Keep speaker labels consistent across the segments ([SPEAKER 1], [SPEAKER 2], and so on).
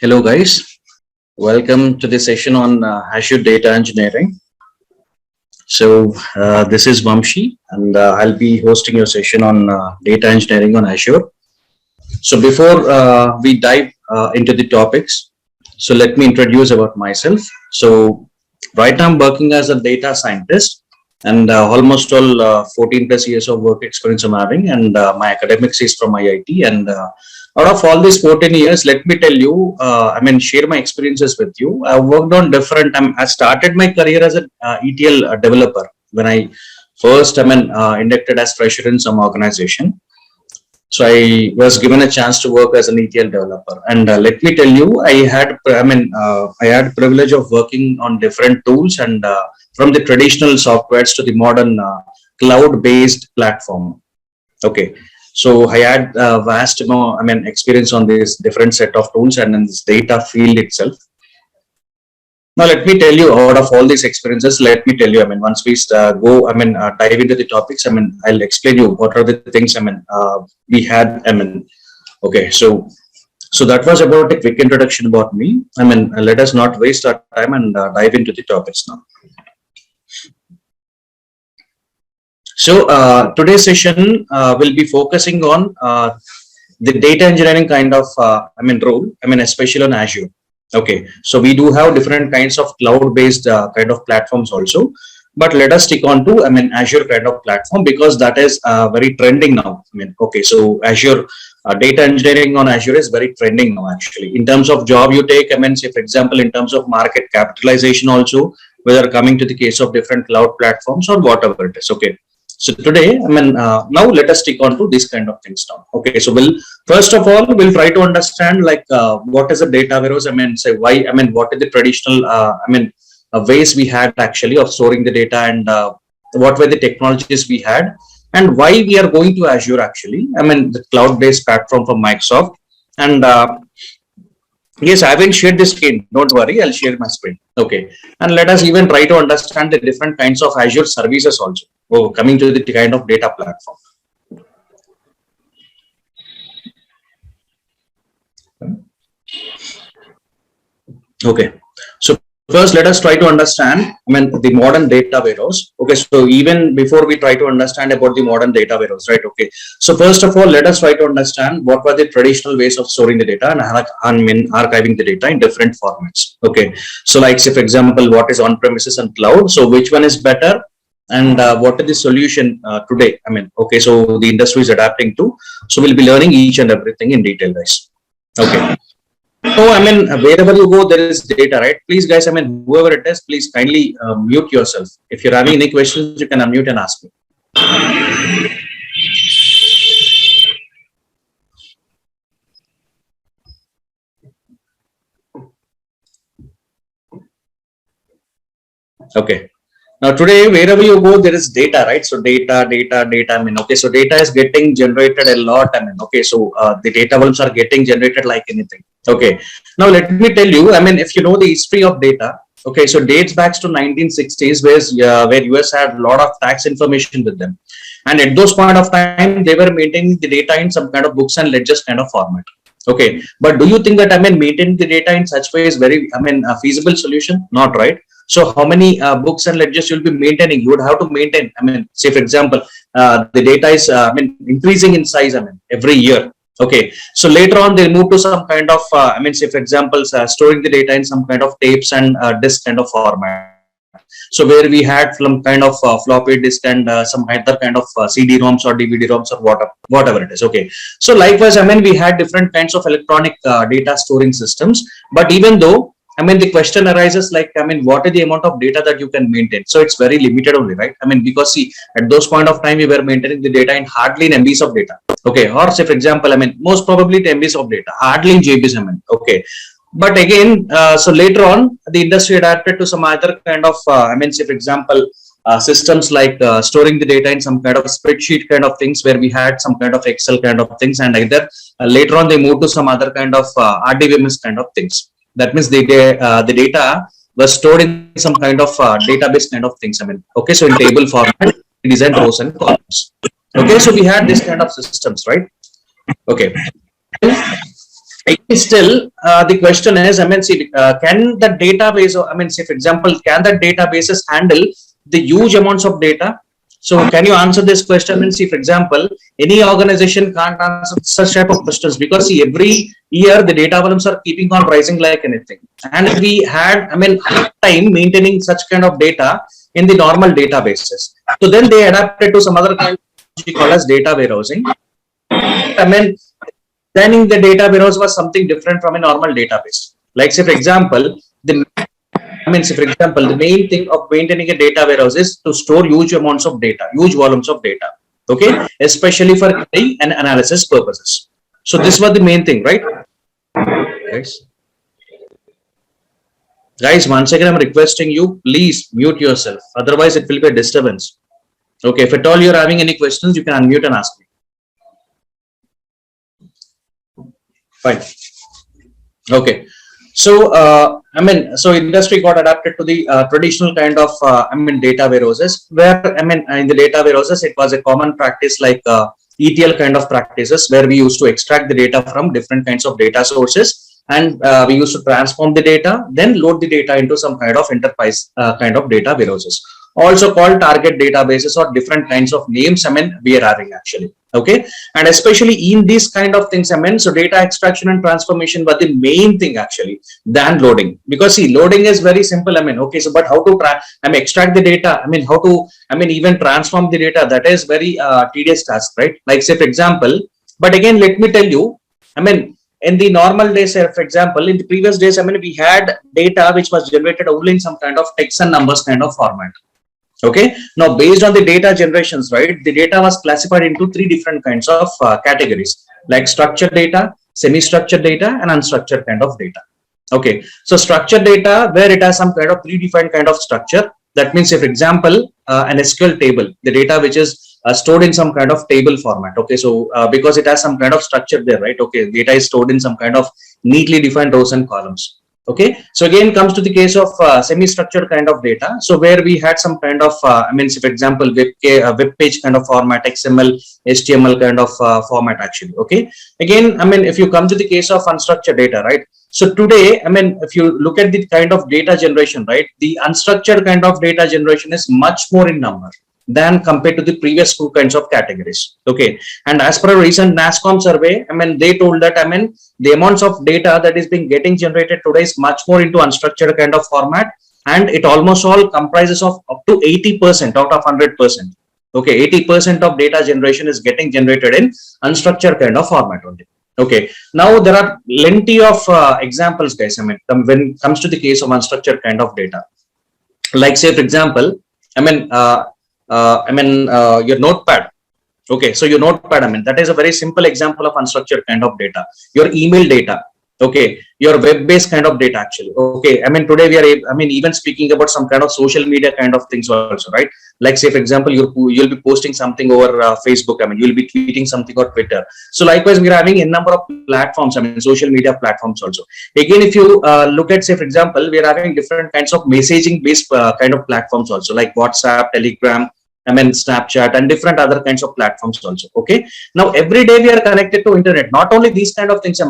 [SPEAKER 1] Hello guys, welcome to the session on Azure Data Engineering. So this is Vamsi and I'll be hosting your session on data engineering on Azure. So before we dive into the topics, so let me introduce about myself. So right now I'm working as a data scientist and almost all 14 plus years of work experience I'm having, and my academics is from IIT. And out of all these 14 years, let me tell you, share my experiences with you. I've worked on different, I started my career as an ETL developer when I first, inducted as fresher in some organization. So I was given a chance to work as an ETL developer, and let me tell you, I had privilege of working on different tools, and from the traditional softwares to the modern cloud-based platform. Okay, so I had vast experience on this different set of tools and in this data field itself. Now, let me tell you, out of all these experiences, let me tell you, once we dive into the topics, I'll explain you what are the things, we had, okay, so that was about a quick introduction about me. Let us not waste our time and dive into the topics now. So today's session will be focusing on the data engineering kind of, role, especially on Azure. Okay, so we do have different kinds of cloud-based kind of platforms also, but let us stick on to Azure kind of platform because that is very trending now. Okay, so Azure data engineering on Azure is very trending now actually. In terms of job you take, say for example in terms of market capitalization also, whether coming to the case of different cloud platforms or whatever it is. Okay. So today, now let us stick on to this kind of things now. Okay, so first of all, we'll try to understand like what is a data warehouse. Say why. What is the traditional? Ways we had actually of storing the data, and what were the technologies we had, and why we are going to Azure actually. The cloud-based platform from Microsoft, and yes, I haven't shared the screen. Don't worry, I'll share my screen. Okay, and let us even try to understand the different kinds of Azure services also. Oh, coming to the kind of data platform. Okay, so first let us try to understand the modern data warehouse. Okay, so even before we try to understand about the modern data warehouse, right? Okay, so first of all, let us try to understand what were the traditional ways of storing the data and archiving the data in different formats. Okay, so like say for example, what is on-premises and cloud? So which one is better? And what is the solution today? Okay, so the industry is adapting to. So we'll be learning each and everything in detail, guys. Okay. So wherever you go, there is data, right? Please, guys, whoever it is, please kindly mute yourself. If you're having any questions, you can unmute and ask me. Okay. Now today, wherever you go, there is data, right? So data. Okay, so data is getting generated a lot. Okay, so the data volumes are getting generated like anything. Okay. Now let me tell you, if you know the history of data, okay, so dates back to 1960s, where US had a lot of tax information with them, and at those point of time, they were maintaining the data in some kind of books and ledgers kind of format. Okay, but do you think that maintaining the data in such way is very a feasible solution? Not right. So how many books and ledgers you'll be maintaining? You would have to maintain. Say for example, the data is increasing in size. Every year. Okay. So later on, they move to some kind of say for example, storing the data in some kind of tapes and disk kind of format. So where we had some kind of floppy disk and some other kind of CD-ROMs or DVD-ROMs or whatever it is. Okay. So likewise, we had different kinds of electronic data storing systems. But even though the question arises like, what is the amount of data that you can maintain? So it's very limited only, right? Because see, at those point of time, we were maintaining the data in hardly in MBs of data. Okay. Or say, for example, most probably 10 MBs of data, hardly in JBs. Okay. But again, so later on, the industry adapted to some other kind of, say, for example, systems like storing the data in some kind of spreadsheet kind of things where we had some kind of Excel kind of things, and either later on they moved to some other kind of RDBMS kind of things. That means the data was stored in some kind of database kind of things. Okay, so in table format, design rows and columns. Okay, so we had this kind of systems, right? Okay. Still, the question is, I mean, see, can the database, I mean, say, for example, can the databases handle the huge amounts of data? So, can you answer this question? And see, for example, any organization can't answer such type of questions because see, every year the data volumes are keeping on rising like anything, and we had, I mean, hard time maintaining such kind of data in the normal databases. So then they adapted to some other kind of called as data warehousing. I mean, designing the data warehouse was something different from a normal database. Like, say, for example, the main thing of maintaining a data warehouse is to store huge amounts of data, huge volumes of data. Okay, especially for query and analysis purposes. So this was the main thing, right? Guys, once again, I'm requesting you, please mute yourself. Otherwise, it will be a disturbance. Okay, if at all you're having any questions, you can unmute and ask me. Fine. Okay. So, I mean, so industry got adapted to the traditional kind of, data warehouses where, in the data warehouses, it was a common practice like ETL kind of practices where we used to extract the data from different kinds of data sources and we used to transform the data, then load the data into some kind of enterprise kind of data warehouses. Also called target databases or different kinds of names, we are having actually. Okay, and especially in these kind of things, so data extraction and transformation were the main thing actually than loading, because see, loading is very simple. Okay, so but how to extract the data? How to even transform the data? That is very tedious task, right? Like say for example, but again, let me tell you, in the normal days, for example, in the previous days, we had data which was generated only in some kind of text and numbers kind of format. Okay, now based on the data generations, right, the data was classified into three different kinds of categories like structured data, semi-structured data, and unstructured kind of data. Okay, so structured data where it has some kind of predefined kind of structure. That means, if for example, an SQL table, the data which is stored in some kind of table format. Okay, so because it has some kind of structure there, right? Okay, data is stored in some kind of neatly defined rows and columns. Okay, so again comes to the case of semi-structured kind of data. So where we had some kind of, for example, web page kind of format, XML, HTML kind of format actually. Okay, again, if you come to the case of unstructured data, right? So today, if you look at the kind of data generation, right, the unstructured kind of data generation is much more in number than compared to the previous two kinds of categories. Okay, and as per a recent NASSCOM survey, they told that the amounts of data that is being getting generated today is much more into unstructured kind of format, and it almost all comprises of up to 80% out of 100%. Okay, 80% of data generation is getting generated in unstructured kind of format only. Okay, now there are plenty of examples, guys. When it comes to the case of unstructured kind of data, like say for example, your notepad. Okay, so your notepad, that is a very simple example of unstructured kind of data. Your email data. Okay, your web-based kind of data actually. Okay, today we are, even speaking about some kind of social media kind of things also, right? Like say for example, you'll be posting something over Facebook. You'll be tweeting something or Twitter. So likewise, we are having a number of platforms. social media platforms also. Again, if you look at, say for example, we are having different kinds of messaging-based kind of platforms also, like WhatsApp, Telegram, Snapchat, and different other kinds of platforms also. Okay, now every day we are connected to internet. Not only these kind of things.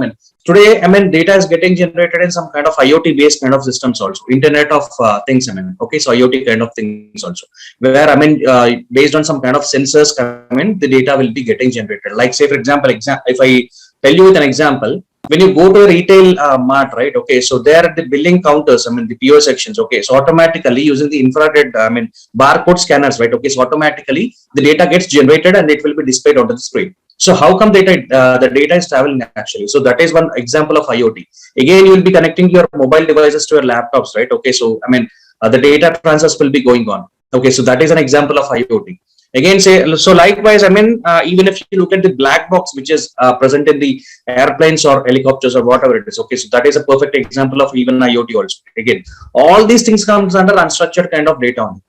[SPEAKER 1] Today, data is getting generated in some kind of IoT based kind of systems also. Internet of things. Okay, so IoT kind of things also, where based on some kind of sensors, the data will be getting generated. Like say for example, if I tell you with an example, when you go to a retail mart, right? Okay, so there at the billing counters, the PO sections. Okay, so automatically using the infrared, barcode scanners, right? Okay, so automatically the data gets generated and it will be displayed onto the screen. So how come the data is traveling actually? So that is one example of IoT. Again, you will be connecting your mobile devices to your laptops, right? Okay, so the data transfers will be going on. Okay, so that is an example of IoT. Again, so likewise, even if you look at the black box which is present in the airplanes or helicopters or whatever it is. Okay, so that is a perfect example of even IoT also. Again, all these things comes under unstructured kind of data only.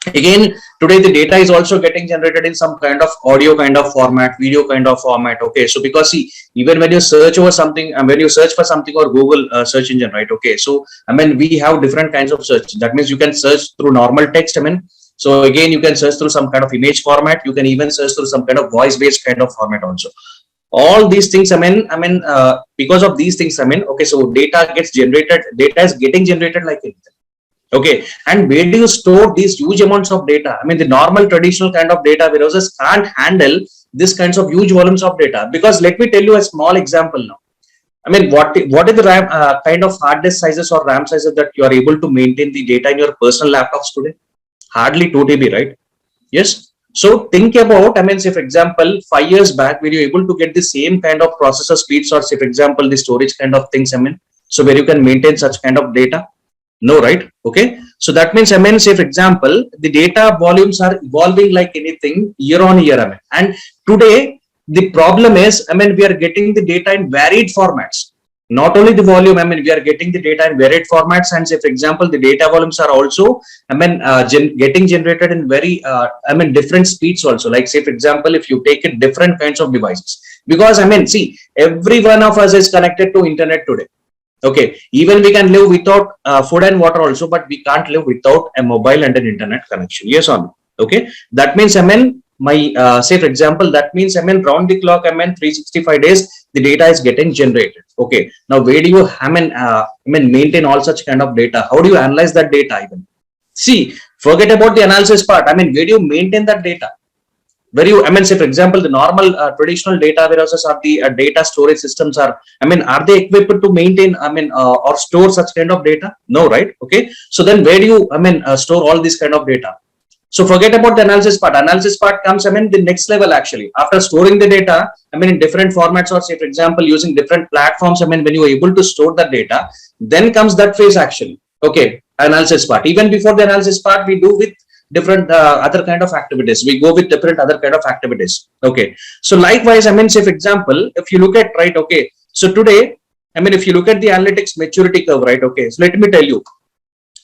[SPEAKER 1] Again, today the data is also getting generated in some kind of audio kind of format, video kind of format. Okay, so because see, even when you search over something and when you search for something or Google search engine, right? Okay, so we have different kinds of search. That means you can search through normal text. So again, you can search through some kind of image format. You can even search through some kind of voice based kind of format also. all these things, because of these things, okay, so data is getting generated like anything. Okay, and where do you store these huge amounts of data? The normal traditional kind of data warehouses can't handle this kinds of huge volumes of data, because let me tell you a small example now. What is the RAM, kind of hard disk sizes or RAM sizes that you are able to maintain the data in your personal laptops today? Hardly 2 TB, right? Yes. So think about, say for example, 5 years back, were you able to get the same kind of processor speeds, or say for example, the storage kind of things, so where you can maintain such kind of data? No, right? Okay. So that means, say for example, the data volumes are evolving like anything year on year. And today, the problem is, we are getting the data in varied formats. Not only the volume, we are getting the data in varied formats, and say for example, the data volumes are also, getting generated in very, different speeds also. Like say for example, if you take it different kinds of devices, because see, every one of us is connected to internet today. Okay, even we can live without food and water also, but we can't live without a mobile and an internet connection. Yes or no? Okay, that means, my say for example, that means, round the clock, 365 days, the data is getting generated. Okay, now where do you maintain all such kind of data? How do you analyze that data? Even see, forget about the analysis part. Where do you maintain that data? Where you, say for example, the normal traditional data warehouses or the data storage systems are, are they equipped to maintain, or store such kind of data? No, right? Okay, so then where do you, store all this kind of data? So forget about the analysis part. Analysis part comes, the next level actually. After storing the data, in different formats, or say for example, using different platforms, when you are able to store the data, then comes that phase actually. Okay, analysis part. Even before the analysis part, we do with different other kind of activities. We go with different other kind of activities. Okay, so likewise, say for example, if you look at, right, okay, so today, if you look at the analytics maturity curve, right, okay, so let me tell you,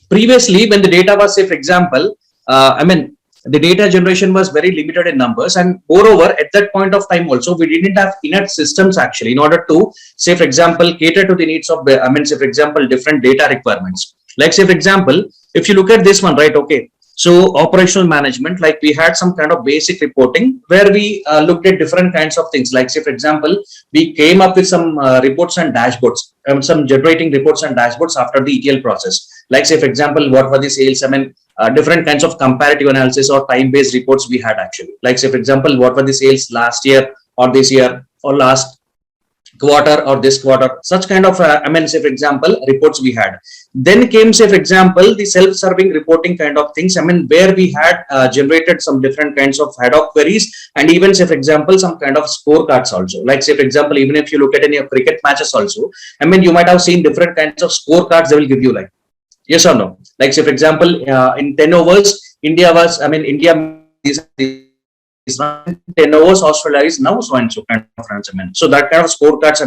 [SPEAKER 1] previously when the data was, say for example, the data generation was very limited in numbers, and moreover at that point of time also, we didn't have enough systems actually in order to, say for example, cater to the needs of, say for example, different data requirements. Like say for example, if you look at this one, right, okay, so operational management, like we had some kind of basic reporting where we looked at different kinds of things. Like say for example, we came up with some reports and dashboards, some generating reports and dashboards after the ETL process. Like say for example, what were the sales, different kinds of comparative analysis or time-based reports we had actually. Like say for example, what were the sales last year or this year or last quarter or this quarter, such kind of say for example, reports we had. Then came, say for example, the self-serving reporting kind of things, where we had generated some different kinds of Hadoop queries, and even say for example, some kind of scorecards also. Like say for example, even if you look at any cricket matches also, you might have seen different kinds of scorecards they will give you, like yes or no. Like say for example, in 10 overs, India was, India is 10 overs, Australia is now so and so kind of runs. So that kind of scorecards,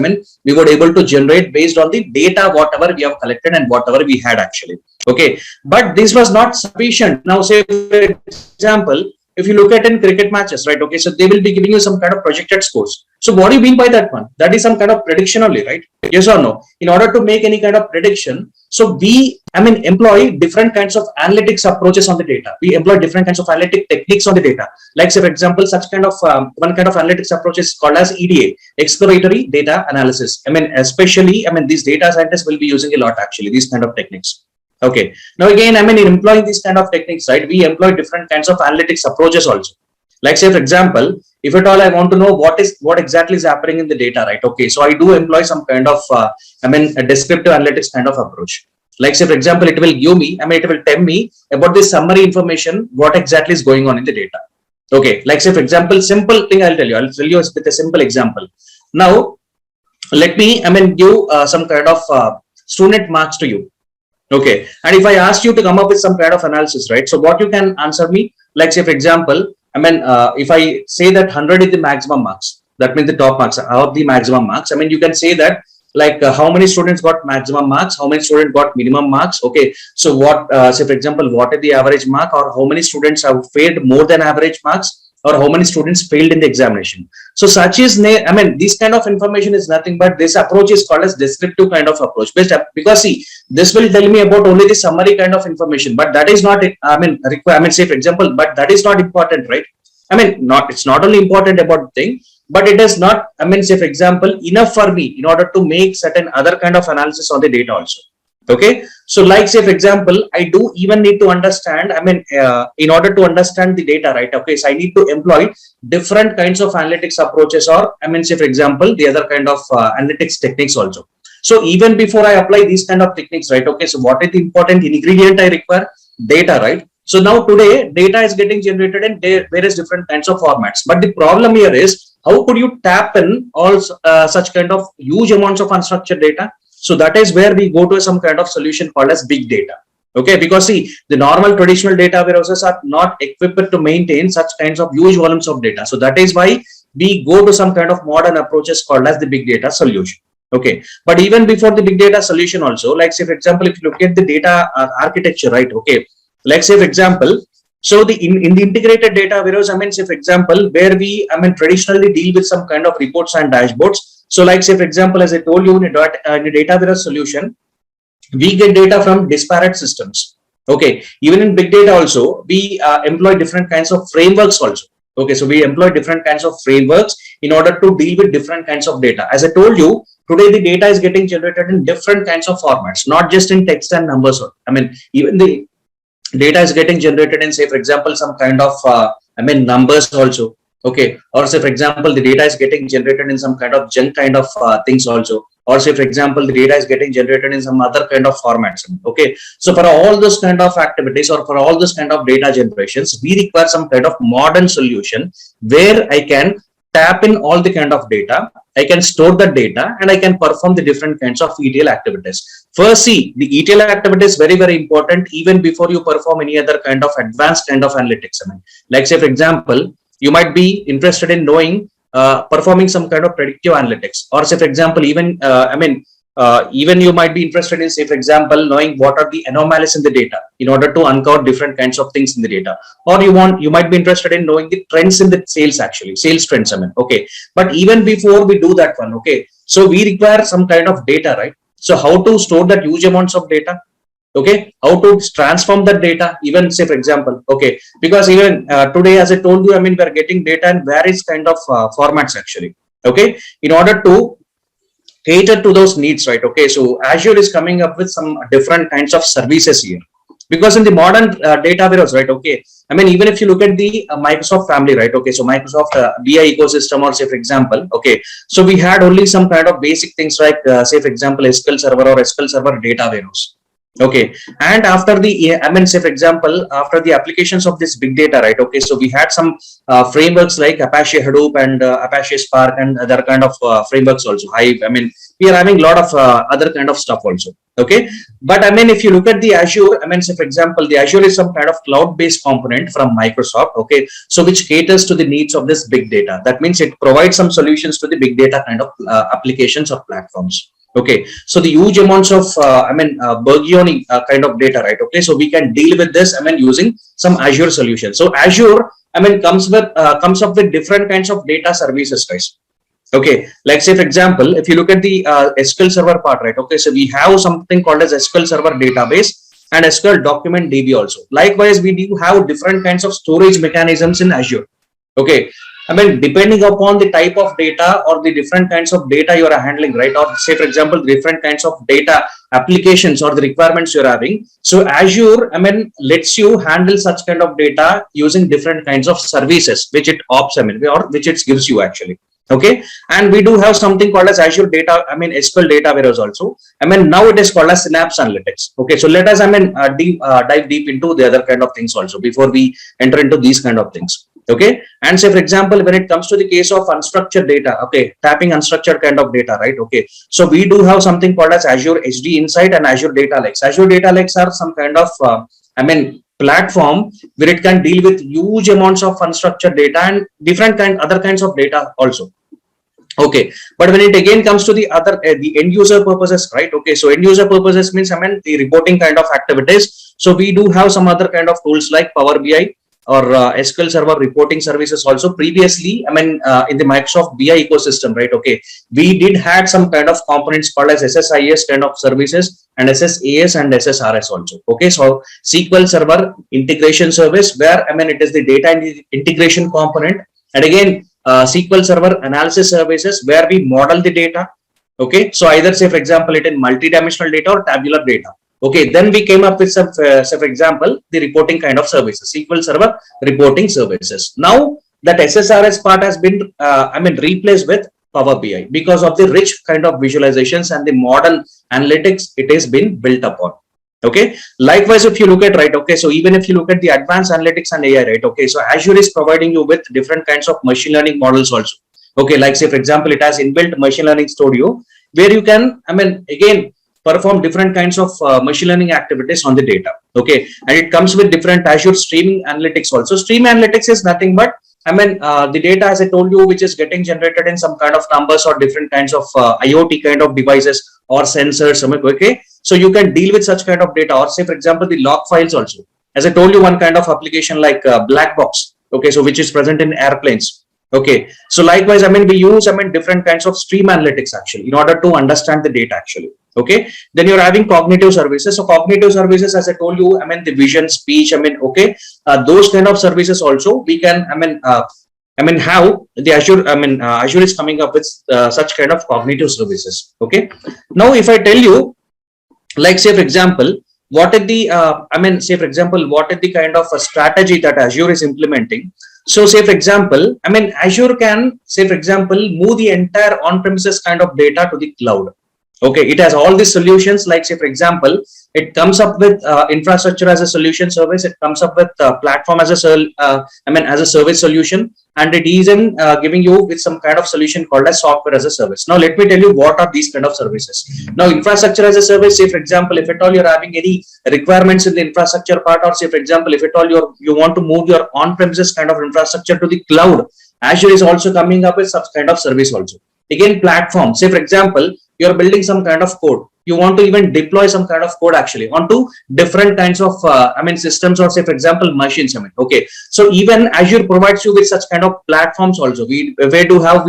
[SPEAKER 1] we were able to generate based on the data whatever we have collected and whatever we had actually. Okay, but this was not sufficient. Now say for example, if you look at in cricket matches, right, okay, so they will be giving you some kind of projected scores. So what do you mean by that one? That is some kind of prediction only, right? Yes or no? In order to make any kind of prediction, so we, employ different kinds of analytics approaches on the data. We employ different kinds of analytic techniques on the data. Like say for example, such kind of one kind of analytics approach is called as EDA, exploratory data analysis. Especially, these data scientists will be using a lot actually, these kind of techniques. Okay, now again, in employing these kind of techniques, right, we employ different kinds of analytics approaches also. Like say for example, if at all I want to know what exactly is happening in the data, right, okay, so I do employ some kind of a descriptive analytics kind of approach. Like say for example, it will give me, it will tell me about the summary information, what exactly is going on in the data. Okay, like say for example, simple thing I'll tell you with a simple example. Now let me give some kind of student marks to you. Okay, and if I ask you to come up with some kind of analysis, right, so what you can answer me, like say for example, if I say that 100 is the maximum marks, that means the top marks are the maximum marks. You can say that, like how many students got maximum marks, how many students got minimum marks. Okay, so what, say for example, what is the average mark, or how many students have failed more than average marks, or how many students failed in the examination. So such is, this kind of information is nothing but this approach is called as descriptive kind of approach. Because see, this will tell me about only the summary kind of information, but that is not, say for example, but that is not important, right? It's not only important about the thing, but it is not, I mean, say for example, enough for me in order to make certain other kind of analysis on the data also. Okay, so like say for example, I do even need to understand, I mean, in order to understand the data, right? Okay, so I need to employ different kinds of analytics approaches, or I mean, say for example, the other kind of analytics techniques also. So even before I apply these kind of techniques, right? Okay, so what is the important ingredient I require? Data, right? So now today data is getting generated in various different kinds of formats, but the problem here is how could you tap in all such kind of huge amounts of unstructured data? So that is where we go to some kind of solution called as big data. Okay, because see, the normal traditional data warehouses are not equipped to maintain such kinds of huge volumes of data. So that is why we go to some kind of modern approaches called as the big data solution. Okay, but even before the big data solution also, like say for example, if you look at the data architecture, right? Okay, like say for example, so the in the integrated data warehouse, I mean, say for example, where we, I mean, traditionally deal with some kind of reports and dashboards. So like say for example, as I told you, in a data warehouse solution, we get data from disparate systems. Okay, even in big data also, we employ different kinds of frameworks also. Okay, so we employ different kinds of frameworks in order to deal with different kinds of data. As I told you, today the data is getting generated in different kinds of formats, not just in text and numbers. I mean, even the data is getting generated in, say for example, some kind of I mean, numbers also. Okay, or say for example, the data is getting generated in some kind of junk kind of things also, or say for example, the data is getting generated in some other kind of formats. Okay, so for all those kind of activities, or for all those kind of data generations, we require some kind of modern solution where I can tap in all the kind of data, I can store the data, and I can perform the different kinds of ETL activities. First, see, the ETL activity is very, very important even before you perform any other kind of advanced kind of analytics. I mean, like say for example, you might be interested in knowing performing some kind of predictive analytics, or say for example, even I mean, even you might be interested in, say for example, knowing what are the anomalies in the data in order to uncover different kinds of things in the data, or you might be interested in knowing the trends in the sales, actually sales trends. I mean, okay, but even before we do that one, okay, so we require some kind of data, right? So how to store that huge amounts of data? Okay, how to transform that data, even say for example, okay, because even today, as I told you, I mean, we're getting data in various kind of formats actually. Okay, in order to cater to those needs, right? Okay, so Azure is coming up with some different kinds of services here, because in the modern data warehouse, right? Okay, I mean, even if you look at the Microsoft family, right? Okay, so Microsoft BI ecosystem, or say for example, okay, so we had only some kind of basic things like say for example, SQL Server or SQL Server data warehouse. Okay, and after the, I mean, say for example, after the applications of this big data, right? Okay, so we had some frameworks like Apache Hadoop and Apache Spark and other kind of frameworks also. Hive, I mean, we are having a lot of other kind of stuff also. Okay, but I mean, if you look at the Azure, I mean, say for example, the Azure is some kind of cloud-based component from Microsoft. Okay, so which caters to the needs of this big data. That means it provides some solutions to the big data kind of applications or platforms. Okay, so the huge amounts of I mean, burgeoning kind of data, right? Okay, so we can deal with this, I mean, using some Azure solutions. So Azure, I mean, comes up with different kinds of data services, guys. Okay, like say for example, if you look at the SQL Server part, right? Okay, so we have something called as SQL Server database and SQL document DB also. Likewise, we do have different kinds of storage mechanisms in Azure. Okay, I mean, depending upon the type of data or the different kinds of data you are handling, right? Or say, for example, different kinds of data applications or the requirements you're having. So Azure, I mean, lets you handle such kind of data using different kinds of services, which it opts, I mean, or which it gives you actually. Okay, and we do have something called as Azure data, I mean, SQL data warehouse also. I mean, now it is called as Synapse Analytics. Okay, so let us, I mean, dive deep into the other kind of things also before we enter into these kind of things. Okay, and say for example, when it comes to the case of unstructured data, okay, tapping unstructured kind of data, right? Okay, so we do have something called as Azure HD Insight and Azure Data Lakes. Azure Data Lakes are some kind of I mean, platform where it can deal with huge amounts of unstructured data and different other kinds of data also. Okay, but when it again comes to the other the end user purposes, right? Okay, so end user purposes means, I mean, the reporting kind of activities. So we do have some other kind of tools like Power BI or SQL Server reporting services also. Previously, I mean, in the Microsoft BI ecosystem, right? Okay, we did had some kind of components called as SSIS kind of services and SSAS and SSRS also. Okay, so SQL Server integration service, where I mean, it is the data integration component, and again, SQL Server analysis services where we model the data. Okay, so either say for example it in multi-dimensional data or tabular data. Okay, then we came up with some, say for example, the reporting kind of services, SQL Server reporting services. Now that SSRS part has been, replaced with Power BI because of the rich kind of visualizations and the modern analytics it has been built upon. Okay, likewise, if you look at, right, okay, so even if you look at the advanced analytics and AI, right, okay, so Azure is providing you with different kinds of machine learning models also. Okay, like say for example, it has inbuilt machine learning studio where you can, again, perform different kinds of machine learning activities on the data. Okay, and it comes with different Azure streaming analytics also. Stream analytics is nothing but the data, as I told you, which is getting generated in some kind of numbers or different kinds of IoT kind of devices or sensors. Okay, so you can deal with such kind of data, or say for example the log files also. As I told you, one kind of application like black box. Okay, so which is present in airplanes. Okay, so likewise, we use different kinds of stream analytics actually in order to understand the data actually. Okay, then you're having cognitive services. So cognitive services, as I told you, the vision, speech, okay, those kind of services also we can, how the Azure, Azure is coming up with such kind of cognitive services. Okay, now if I tell you, like say for example, what is the, say for example, what is the kind of a strategy that Azure is implementing? So say for example, Azure can, say for example, move the entire on-premises kind of data to the cloud. Okay, it has all these solutions, like say for example, it comes up with infrastructure as a solution service. It comes up with platform as a as a service solution, and it is in giving you with some kind of solution called as software as a service. Now let me tell you what are these kind of services. Now infrastructure as a service, say for example, if at all you're having any requirements in the infrastructure part, or say for example, if at all you want to move your on-premises kind of infrastructure to the cloud, Azure is also coming up with such kind of service also. Again, platform, say for example, you're building some kind of code, you want to even deploy some kind of code actually onto different kinds of systems, or say for example machines. Okay, so even Azure provides you with such kind of platforms also. We do have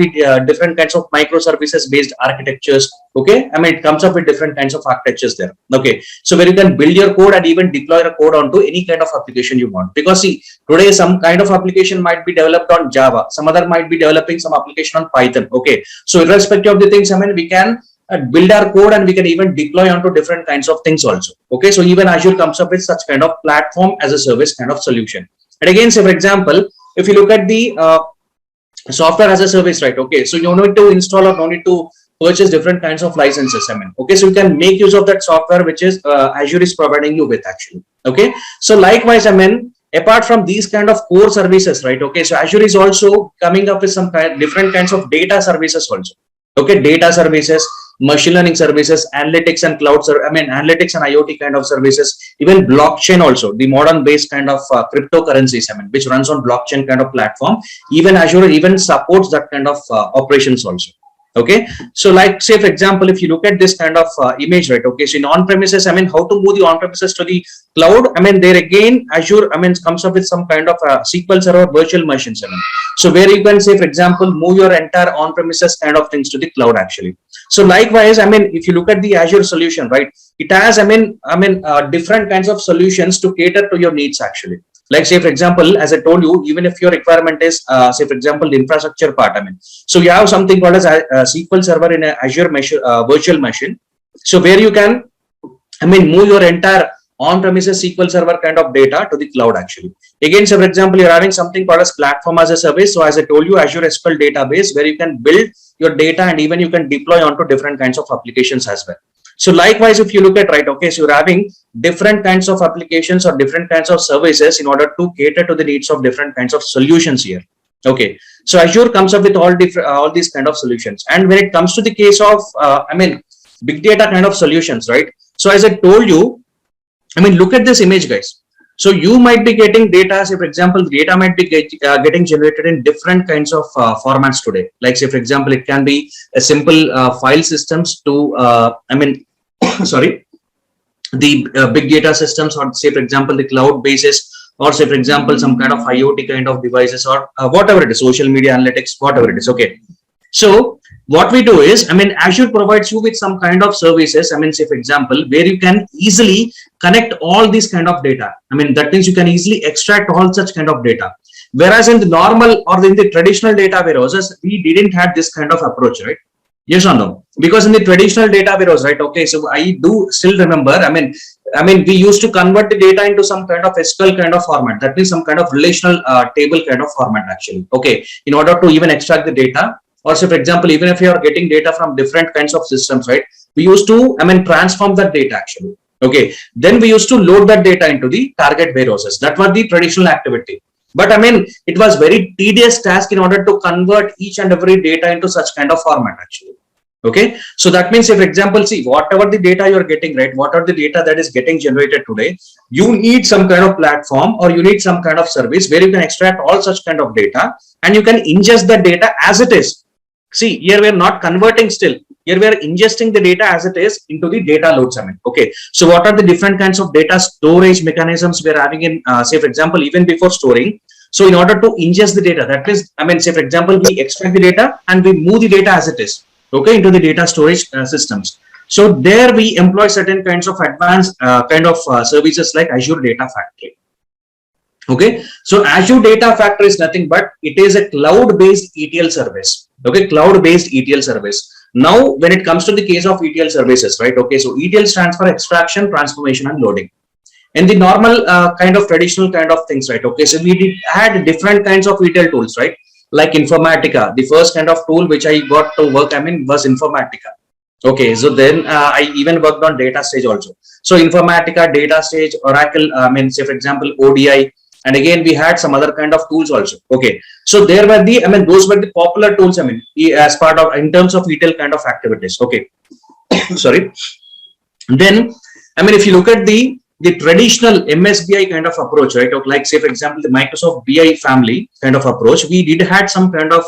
[SPEAKER 1] different kinds of microservices based architectures. Okay, it comes up with different kinds of architectures there. Okay, so where you can build your code and even deploy a code onto any kind of application you want, because see, today some kind of application might be developed on Java, some other might be developing some application on Python. Okay, so irrespective of the things, we can build our code and we can even deploy onto different kinds of things also. Okay, so even Azure comes up with such kind of platform as a service kind of solution. And again, say for example, if you look at the software as a service, right? Okay, so you don't need to install or no need to purchase different kinds of licenses. Okay, so you can make use of that software which is Azure is providing you with actually. Okay, so likewise, apart from these kind of core services, right? Okay, so Azure is also coming up with some different kinds of data services also. Okay, data services, machine learning services, analytics and cloud, analytics and IoT kind of services, even blockchain also, the modern based kind of cryptocurrencies, which runs on blockchain kind of platform. Even Azure even supports that kind of operations also. Okay, so like say for example, if you look at this kind of image, right? Okay, so in on-premises, how to move the on-premises to the cloud? There again, Azure, comes up with some kind of SQL Server virtual machines. So where you can say, for example, move your entire on-premises kind of things to the cloud actually. So likewise, if you look at the Azure solution, right? It has, different kinds of solutions to cater to your needs actually. Like say for example, as I told you, even if your requirement is say for example the infrastructure part, so you have something called as SQL Server in a Azure virtual machine. So where you can move your entire on-premises SQL Server kind of data to the cloud actually. Again, so for example, you're having something called as platform as a service. So as I told you, Azure SQL database where you can build your data and even you can deploy onto different kinds of applications as well. So likewise, if you look at, right, okay, so you're having different kinds of applications or different kinds of services in order to cater to the needs of different kinds of solutions here. Okay, so Azure comes up with all these kind of solutions. And when it comes to the case of, big data kind of solutions, right? So as I told you, look at this image, guys. So you might be getting data, say for example, data might be getting generated in different kinds of formats today. Like say for example, it can be a simple file systems to, sorry, the big data systems, or say for example, the cloud basis, or say for example, some kind of IoT kind of devices, or whatever it is, social media analytics, whatever it is. Okay. So what we do is, Azure provides you with some kind of services, say for example, where you can easily connect all these kind of data. That means you can easily extract all such kind of data. Whereas in the normal or in the traditional data warehouses, we didn't have this kind of approach, right? Yes or no? Because in the traditional data warehouse, right? Okay, so I do still remember. We used to convert the data into some kind of SQL kind of format. That means some kind of relational table kind of format, actually. Okay, in order to even extract the data. Or so, for example, even if you are getting data from different kinds of systems, right? We used to, transform that data actually. Okay, then we used to load that data into the target warehouses. That was the traditional activity. But it was very tedious task in order to convert each and every data into such kind of format actually. Okay, so that means, if example, see, whatever the data you're getting, right, what are the data that is getting generated today, you need some kind of platform or you need some kind of service where you can extract all such kind of data and you can ingest the data as it is. See, here we are not converting still. Here we are ingesting the data as it is into the data loads. Okay. So what are the different kinds of data storage mechanisms we are having in, say, for example, even before storing. So in order to ingest the data, that is, say, for example, we extract the data and we move the data as it is, okay, into the data storage systems. So there we employ certain kinds of advanced services like Azure Data Factory. Okay, so Azure Data Factory is nothing but it is a cloud-based ETL service. Okay, cloud-based ETL service. Now, when it comes to the case of ETL services, right? Okay, so ETL stands for extraction, transformation, and loading. And the normal kind of traditional kind of things, right? Okay, so we had different kinds of ETL tools, right? Like Informatica. The first kind of tool which I got to work, was Informatica. Okay, so then I even worked on data stage also. So Informatica, data stage, Oracle, say for example, ODI. And again, we had some other kind of tools also. Okay, so there were the, those were the popular tools, as part of, in terms of ETL kind of activities. Okay, sorry. Then, if you look at the traditional MSBI kind of approach, right? Like, say, for example, the Microsoft BI family kind of approach, we did had some kind of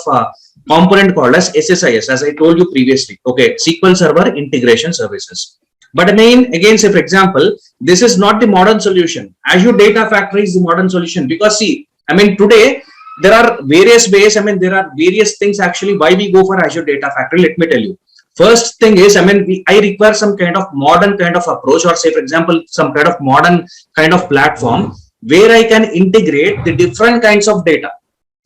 [SPEAKER 1] component called as SSIS, as I told you previously. Okay, SQL Server Integration Services. But again, say, for example, this is not the modern solution. Azure Data Factory is the modern solution, because see, today there are various ways. There are various things actually why we go for Azure Data Factory. Let me tell you. First thing is, I require some kind of modern kind of approach, or say, for example, some kind of modern kind of platform where I can integrate the different kinds of data.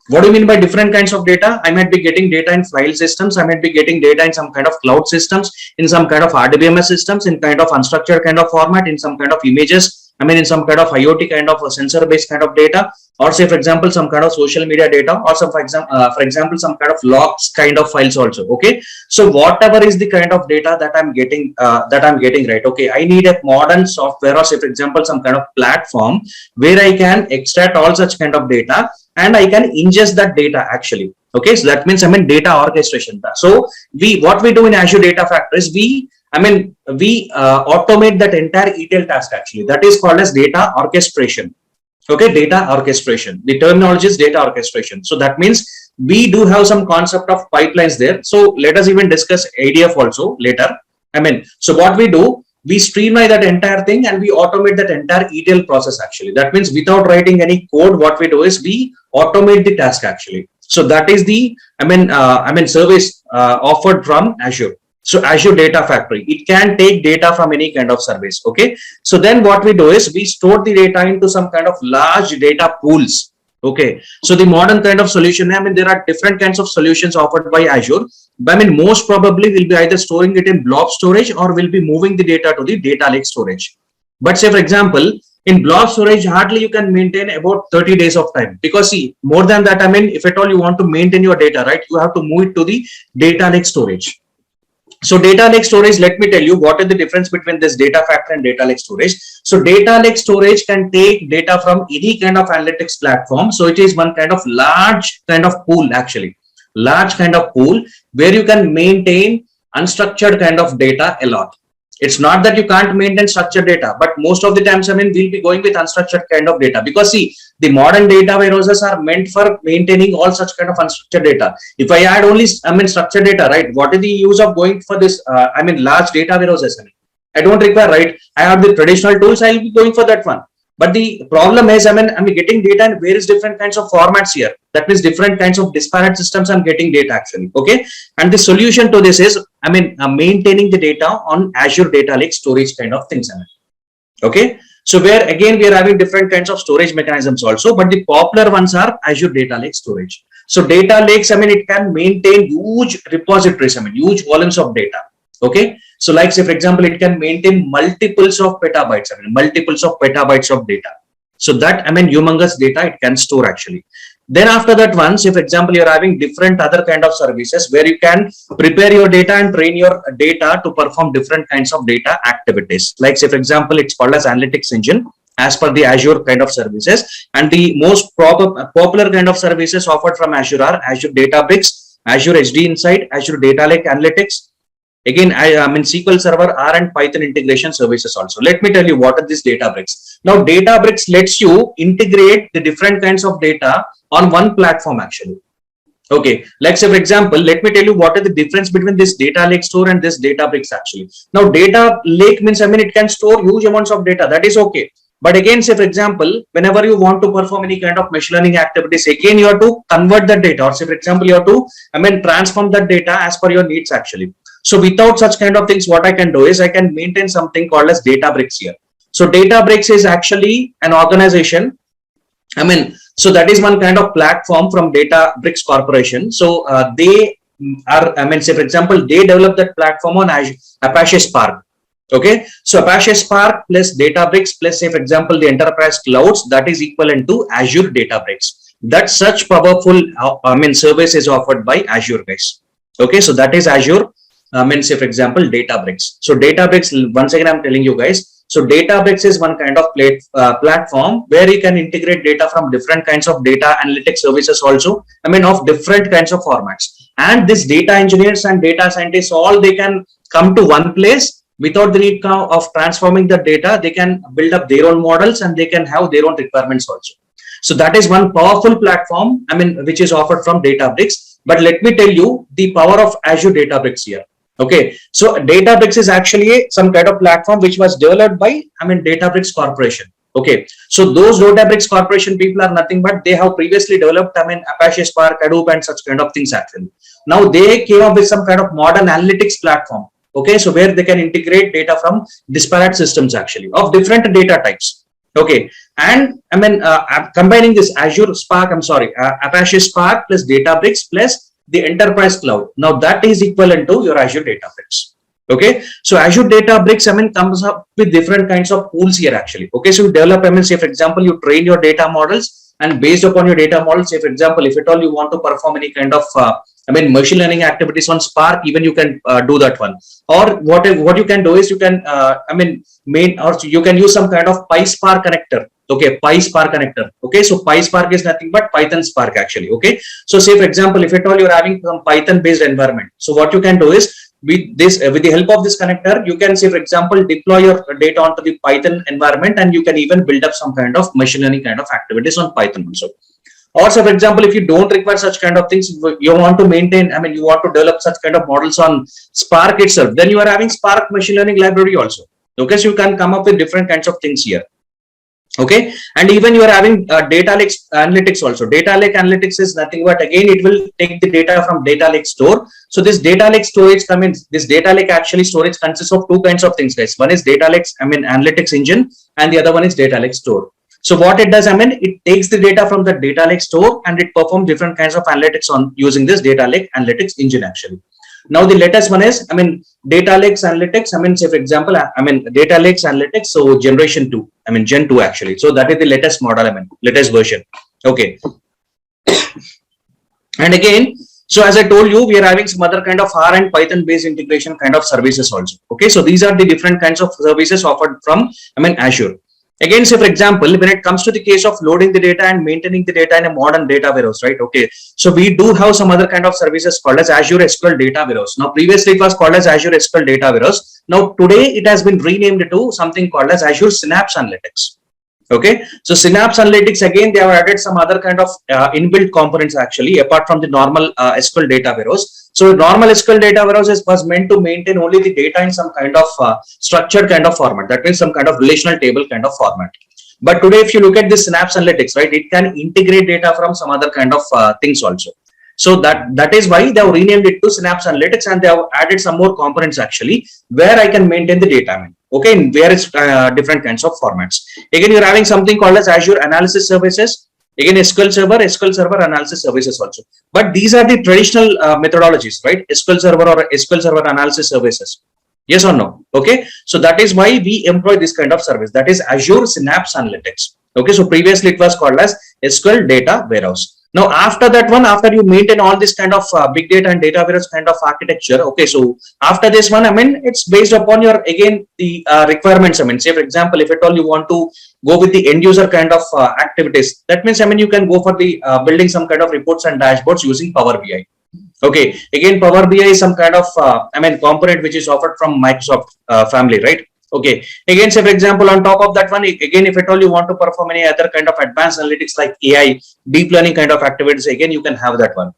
[SPEAKER 1] What do you mean by different kinds of data? I might be getting data in file systems. I might be getting data in some kind of cloud systems, in some kind of RDBMS systems, in kind of unstructured kind of format, in some kind of images. In some kind of IoT kind of a sensor-based kind of data, or say, for example, some kind of social media data, or some, for example, some kind of logs kind of files also. Okay, so whatever is the kind of data that I'm getting, right? Okay, I need a modern software, or say, for example, some kind of platform where I can extract all such kind of data and I can ingest that data actually. Okay, so that means data orchestration. So what we do in Azure Data Factory is we automate that entire ETL task actually. That is called as data orchestration. Okay, data orchestration. The terminology is data orchestration. So that means we do have some concept of pipelines there. So let us even discuss ADF also later. So what we do, we streamline that entire thing and we automate that entire ETL process actually. That means without writing any code, what we do is we automate the task actually. So that is the service offered from Azure. So Azure Data Factory, it can take data from any kind of service. Okay, so then what we do is we store the data into some kind of large data pools. Okay, so the modern kind of solution, there are different kinds of solutions offered by Azure. But most probably will be either storing it in blob storage or will be moving the data to the data lake storage. But say, for example, in blob storage, hardly you can maintain about 30 days of time, because see, more than that, if at all you want to maintain your data, right, you have to move it to the data lake storage. So data lake storage, let me tell you what is the difference between this data factory and data lake storage. So data lake storage can take data from any kind of analytics platform. So it is one kind of large kind of pool actually, large kind of pool where you can maintain unstructured kind of data a lot. It's not that you can't maintain structured data, but most of the times, we'll be going with unstructured kind of data, because see, the modern data warehouses are meant for maintaining all such kind of unstructured data. If I add only, structured data, right? What is the use of going for this, large data warehouses? I don't require, right? I have the traditional tools, I'll be going for that one. But the problem is, I'm getting data in various different kinds of formats here. That means different kinds of disparate systems I'm getting data actually. Okay. And the solution to this is, maintaining the data on Azure Data Lake storage kind of things. Okay. So where again we are having different kinds of storage mechanisms also, but the popular ones are Azure Data Lake storage. So data lakes, I mean, it can maintain huge repositories, I mean, huge volumes of data. Okay. So like say, for example, it can maintain multiples of petabytes, I mean, multiples of petabytes of data. So that, I mean, humongous data it can store actually. Then after that one, say for example, you're having different other kind of services where you can prepare your data and train your data to perform different kinds of data activities. Like say for example, it's called as analytics engine as per the Azure kind of services. And the most popular kind of services offered from Azure are Azure Databricks, Azure HD Insight, Azure Data Lake Analytics. Again, I mean SQL Server, R and Python integration services also. Let me tell you what are these Databricks. Now, Databricks lets you integrate the different kinds of data on one platform actually. Okay, like say for example, let me tell you what is the difference between this data lake store and this Databricks actually. Now, data lake means, I mean, it can store huge amounts of data. That is okay. But again, say for example, whenever you want to perform any kind of machine learning activities, again, you have to convert the data, or say for example, you have to, I mean, transform that data as per your needs actually. So without such kind of things, what I can do is I can maintain something called as Databricks here. So Databricks is actually an organization. I mean, so that is one kind of platform from Databricks Corporation. So they are, I mean, say for example, they develop that platform on Azure, Apache Spark. Okay, so Apache Spark plus Databricks plus say for example the enterprise clouds, that is equivalent to Azure Databricks. That such powerful, I mean, service is offered by Azure guys. Okay, so that is Azure. I mean, say for example, Databricks. So Databricks, once again, I'm telling you guys. So Databricks is one kind of platform where you can integrate data from different kinds of data analytics services also. I mean, of different kinds of formats. And these data engineers and data scientists, all they can come to one place without the need of transforming the data. They can build up their own models and they can have their own requirements also. So that is one powerful platform, I mean, which is offered from Databricks. But let me tell you the power of Azure Databricks here. Okay, so Databricks is actually some kind of platform which was developed by, I mean, Databricks Corporation. Okay, so those Databricks Corporation people are nothing but they have previously developed, I mean, Apache Spark, Hadoop, and such kind of things actually. Now they came up with some kind of modern analytics platform. Okay, so where they can integrate data from disparate systems actually of different data types. Okay, and I mean, combining this Azure Spark, Apache Spark plus Databricks plus the enterprise cloud. Now that is equivalent to your Azure Databricks. Okay, so Azure Databricks, I mean, comes up with different kinds of tools here actually. Okay, so you develop, I mean, say for example, you train your data models, and based upon your data models, say for example, if at all you want to perform any kind of I mean, machine learning activities on Spark, even you can do that one. Or what you can do is you can, I mean, you can use some kind of PySpark connector. Okay, PySpark connector. Okay, so PySpark is nothing but Python Spark actually. Okay, so say for example, if at all you're having some Python based environment, so what you can do is with the help of this connector, you can say for example deploy your data onto the Python environment, and you can even build up some kind of machine learning kind of activities on Python also. Or so, for example, if you don't require such kind of things, you want to maintain, I mean, you want to develop such kind of models on Spark itself, then you are having Spark machine learning library also. Okay, so you can come up with different kinds of things here. Okay, and even you are having data lake analytics also. Data lake analytics is nothing but again it will take the data from data lake store. So this data lake storage this data lake actually storage consists of two kinds of things, guys. One is data lake, I mean, analytics engine, and the other one is data lake store. So what it does, I mean, it takes the data from the data lake store and it performs different kinds of analytics on using this data lake analytics engine actually. Now the latest one is, I mean, data lakes analytics. I mean, say for example, I mean, data lakes analytics. So generation 2, I mean, Gen 2 actually. So that is the latest model, I mean, latest version. Okay. And again, so as I told you, we are having some other kind of R and Python based integration kind of services also. Okay. So these are the different kinds of services offered from, I mean, Azure. Again, say for example, when it comes to the case of loading the data and maintaining the data in a modern data warehouse, right? Okay, so we do have some other kind of services called as Azure SQL Data Warehouse. Now, previously it was called as Azure SQL Data Warehouse. Now, today it has been renamed to something called as Azure Synapse Analytics. Okay, so Synapse Analytics, again, they have added some other kind of inbuilt components actually, apart from the normal SQL Data Warehouse. So normal SQL data warehouse was meant to maintain only the data in some kind of structured kind of format. That means some kind of relational table kind of format. But today, if you look at this Synapse Analytics, right, it can integrate data from some other kind of things also. So that is why they have renamed it to Synapse Analytics, and they have added some more components actually where I can maintain the data. Okay, in various different kinds of formats. Again, you're having something called as Azure Analysis Services. Again, SQL Server Analysis Services also. But these are the traditional methodologies, right? SQL Server or SQL Server Analysis Services. Yes or no? Okay. So that is why we employ this kind of service. That is Azure Synapse Analytics. Okay. So previously it was called as SQL Data Warehouse. Now, after that one, after you maintain all this kind of big data and data warehouse kind of architecture, okay, so after this one, it's based upon your, again, the requirements. Say, for example, if at all you want to go with the end user kind of activities, that means, you can go for the building some kind of reports and dashboards using Power BI. Okay, again, Power BI is some kind of, component which is offered from Microsoft family, right? Okay, again, say for example, on top of that one, again, if at all you want to perform any other kind of advanced analytics like AI, deep learning kind of activities, again, you can have that one.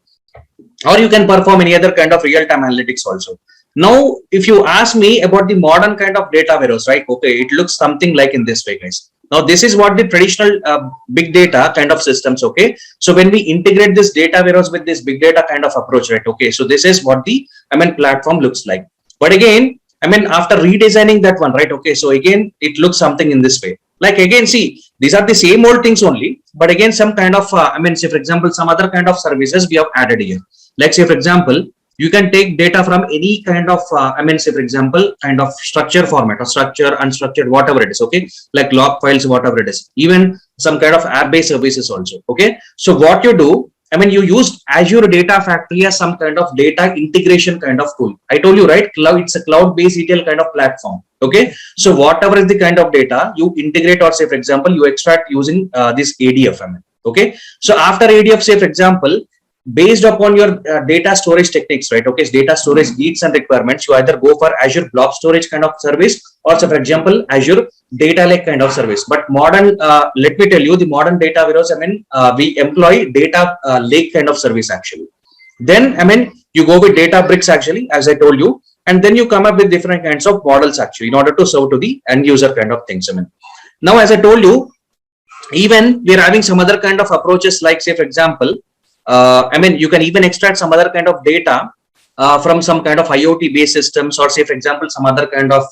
[SPEAKER 1] Or you can perform any other kind of real-time analytics also. Now, if you ask me about the modern kind of data warehouse, right? Okay, it looks something like in this way, guys. Now, this is what the traditional big data kind of systems, okay? So when we integrate this data warehouse with this big data kind of approach, right? Okay, so this is what the, platform looks like. But again, after redesigning that one, right? Okay, so again, it looks something in this way. Like again, see, these are the same old things only, but again, some kind of, say for example, some other kind of services we have added here. Like say for example, you can take data from any kind of, say for example, kind of structure format or structure, unstructured, whatever it is, okay? Like log files, whatever it is, even some kind of app-based services also, okay? So what you do, you used Azure Data Factory as some kind of data integration kind of tool. I told you, right? Cloud, it's a cloud-based ETL kind of platform. Okay. So whatever is the kind of data you integrate, or say, for example, you extract using this ADF. Okay. So after ADF, say, for example, based upon your data storage techniques, right? Okay. So data storage needs and requirements, you either go for Azure Blob Storage kind of service, or say, for example, Azure Data Lake kind of service. But modern, let me tell you, the modern data warehouse, we employ data lake kind of service actually. Then, you go with Databricks actually, as I told you, and then you come up with different kinds of models actually in order to serve to the end user kind of things. Now, as I told you, even we're having some other kind of approaches, like say, for example, you can even extract some other kind of data from some kind of IoT based systems, or say for example some other kind of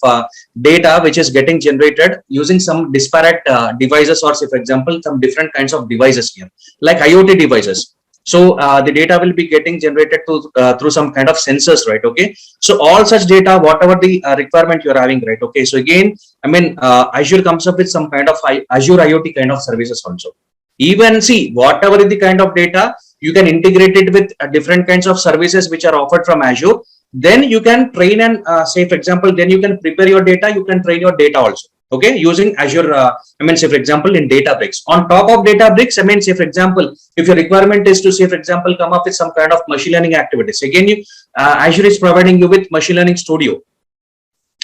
[SPEAKER 1] data which is getting generated using some disparate devices, or say for example some different kinds of devices here like IoT devices. So the data will be getting generated through some kind of sensors, right? Okay, so all such data, whatever the requirement you're having, right? Okay, so again, Azure comes up with some kind of Azure IoT kind of services also. Even see, whatever is the kind of data, you can integrate it with different kinds of services which are offered from Azure. Then you can train and say, for example, then you can prepare your data, you can train your data also. Okay, using Azure, say, for example, in Databricks. On top of Databricks, say, for example, if your requirement is to, say, for example, come up with some kind of machine learning activities, again, Azure is providing you with Machine Learning Studio.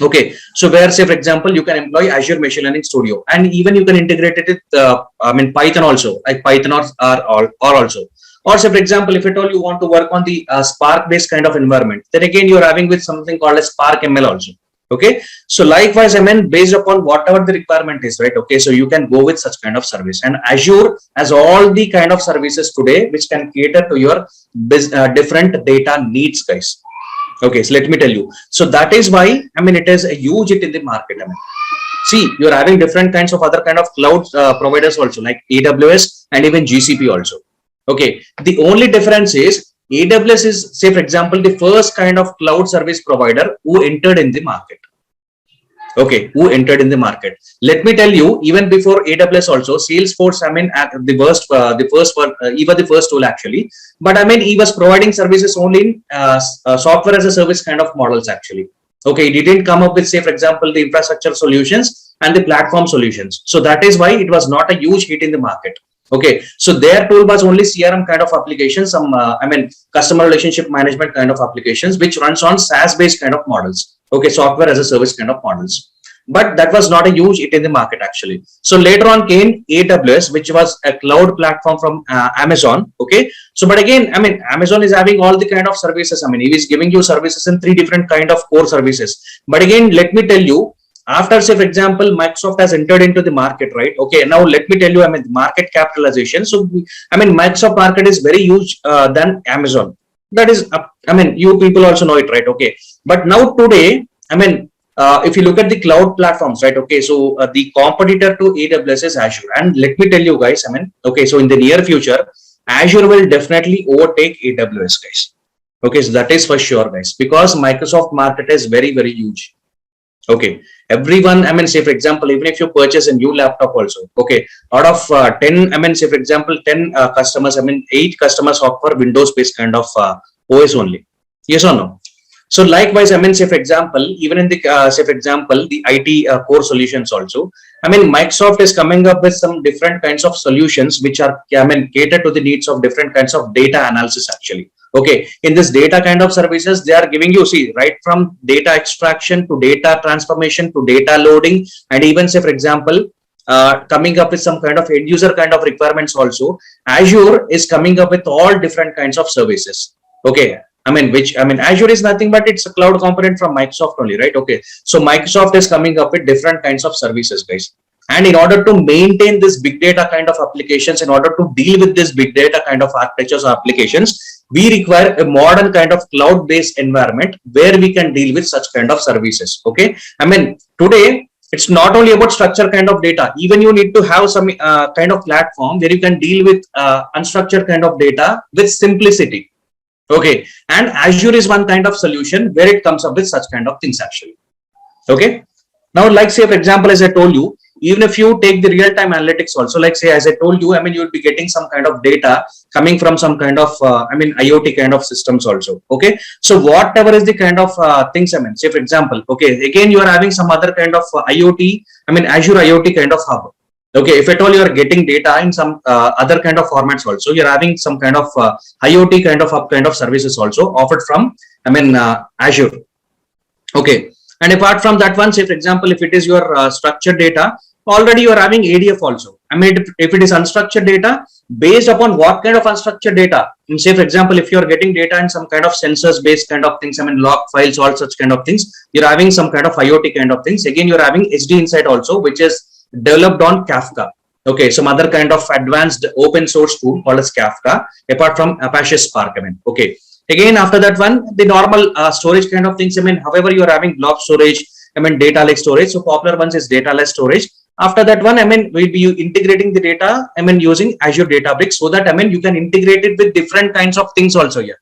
[SPEAKER 1] Okay, so where, say, for example, you can employ Azure Machine Learning Studio, and even you can integrate it with, Python also, like Python or also. Or say, for example, if at all you want to work on the Spark-based kind of environment, then again, you're having with something called as Spark ML also. Okay, so likewise, based upon whatever the requirement is, right? Okay, so you can go with such kind of service, and Azure has all the kind of services today which can cater to your different data needs, guys. Okay, so let me tell you. So that is why, it is a huge hit in the market. See, you're having different kinds of other kind of cloud providers also, like AWS and even GCP also. Okay, the only difference is AWS is, say, for example, the first kind of cloud service provider who entered in the market. Okay, who entered in the market. Let me tell you, even before AWS also, Salesforce, he was the first tool actually. But he was providing services only in software as a service kind of models actually. Okay, he didn't come up with, say, for example, the infrastructure solutions and the platform solutions. So that is why it was not a huge hit in the market. Okay, so their tool was only CRM kind of applications, some customer relationship management kind of applications, which runs on SaaS based kind of models. Okay, software as a service kind of models. But that was not a huge hit in the market actually. So later on came AWS, which was a cloud platform from Amazon. Okay, so but again, Amazon is having all the kind of services. He is giving you services in 3 different kind of core services. But again, let me tell you, After, say, for example, Microsoft has entered into the market, right? Okay, now let me tell you, I mean, market capitalization. So, I mean, Microsoft market is very huge than Amazon. That is, I mean, you people also know it, right? Okay, but now today, I mean, if you look at the cloud platforms, right? Okay, so the competitor to AWS is Azure, and let me tell you guys, I mean, okay, so in the near future, Azure will definitely overtake AWS, guys. Okay, so that is for sure, guys, because Microsoft market is very, very huge. Okay, everyone, I mean, say for example, even if you purchase a new laptop also, okay, out of 10, I mean, say for example, 10 customers, I mean, 8 customers opt for Windows based kind of OS only. Yes or no? So likewise, I mean, say for example, even in the, say for example, the IT core solutions also, I mean, Microsoft is coming up with some different kinds of solutions, which are, I mean, cater to the needs of different kinds of data analysis actually. Okay, in this data kind of services, they are giving you, see, right from data extraction to data transformation to data loading, and even say, for example, coming up with some kind of end user kind of requirements also. Azure is coming up with all different kinds of services. Okay, I mean, which, I mean, Azure is nothing but it's a cloud component from Microsoft only, right? Okay, so Microsoft is coming up with different kinds of services, guys. And in order to maintain this big data kind of applications, in order to deal with this big data kind of architectures or applications, we require a modern kind of cloud-based environment where we can deal with such kind of services. Okay, I mean, today it's not only about structured kind of data. Even you need to have some kind of platform where you can deal with unstructured kind of data with simplicity. Okay, and Azure is one kind of solution where it comes up with such kind of things actually. Okay, now like say for example, as I told you, even if you take the real-time analytics also, like say as I told you, I mean, you will be getting some kind of data coming from some kind of I mean IoT kind of systems also. Okay, so whatever is the kind of things, I mean, say for example, okay, again you are having some other kind of IoT, I mean Azure IoT kind of hub. Okay, if at all you are getting data in some other kind of formats also, you're having some kind of IoT kind of hub kind of services also offered from, I mean, Azure. Okay, and apart from that one, say for example, if it is your structured data, already you are having ADF also. I mean, if it is unstructured data, based upon what kind of unstructured data, say for example, if you are getting data in some kind of sensors based kind of things, I mean log files, all such kind of things, you're having some kind of IoT kind of things. Again, you're having HD Insight also, which is developed on Kafka. Okay, some other kind of advanced open source tool called as Kafka, apart from Apache Spark. I mean, okay. Again, after that one, the normal storage kind of things. I mean, however, you are having blob storage, I mean, data lake storage. So popular ones is data lake storage. After that one, I mean, we'll be integrating the data, I mean, using Azure Databricks, so that, I mean, you can integrate it with different kinds of things also here.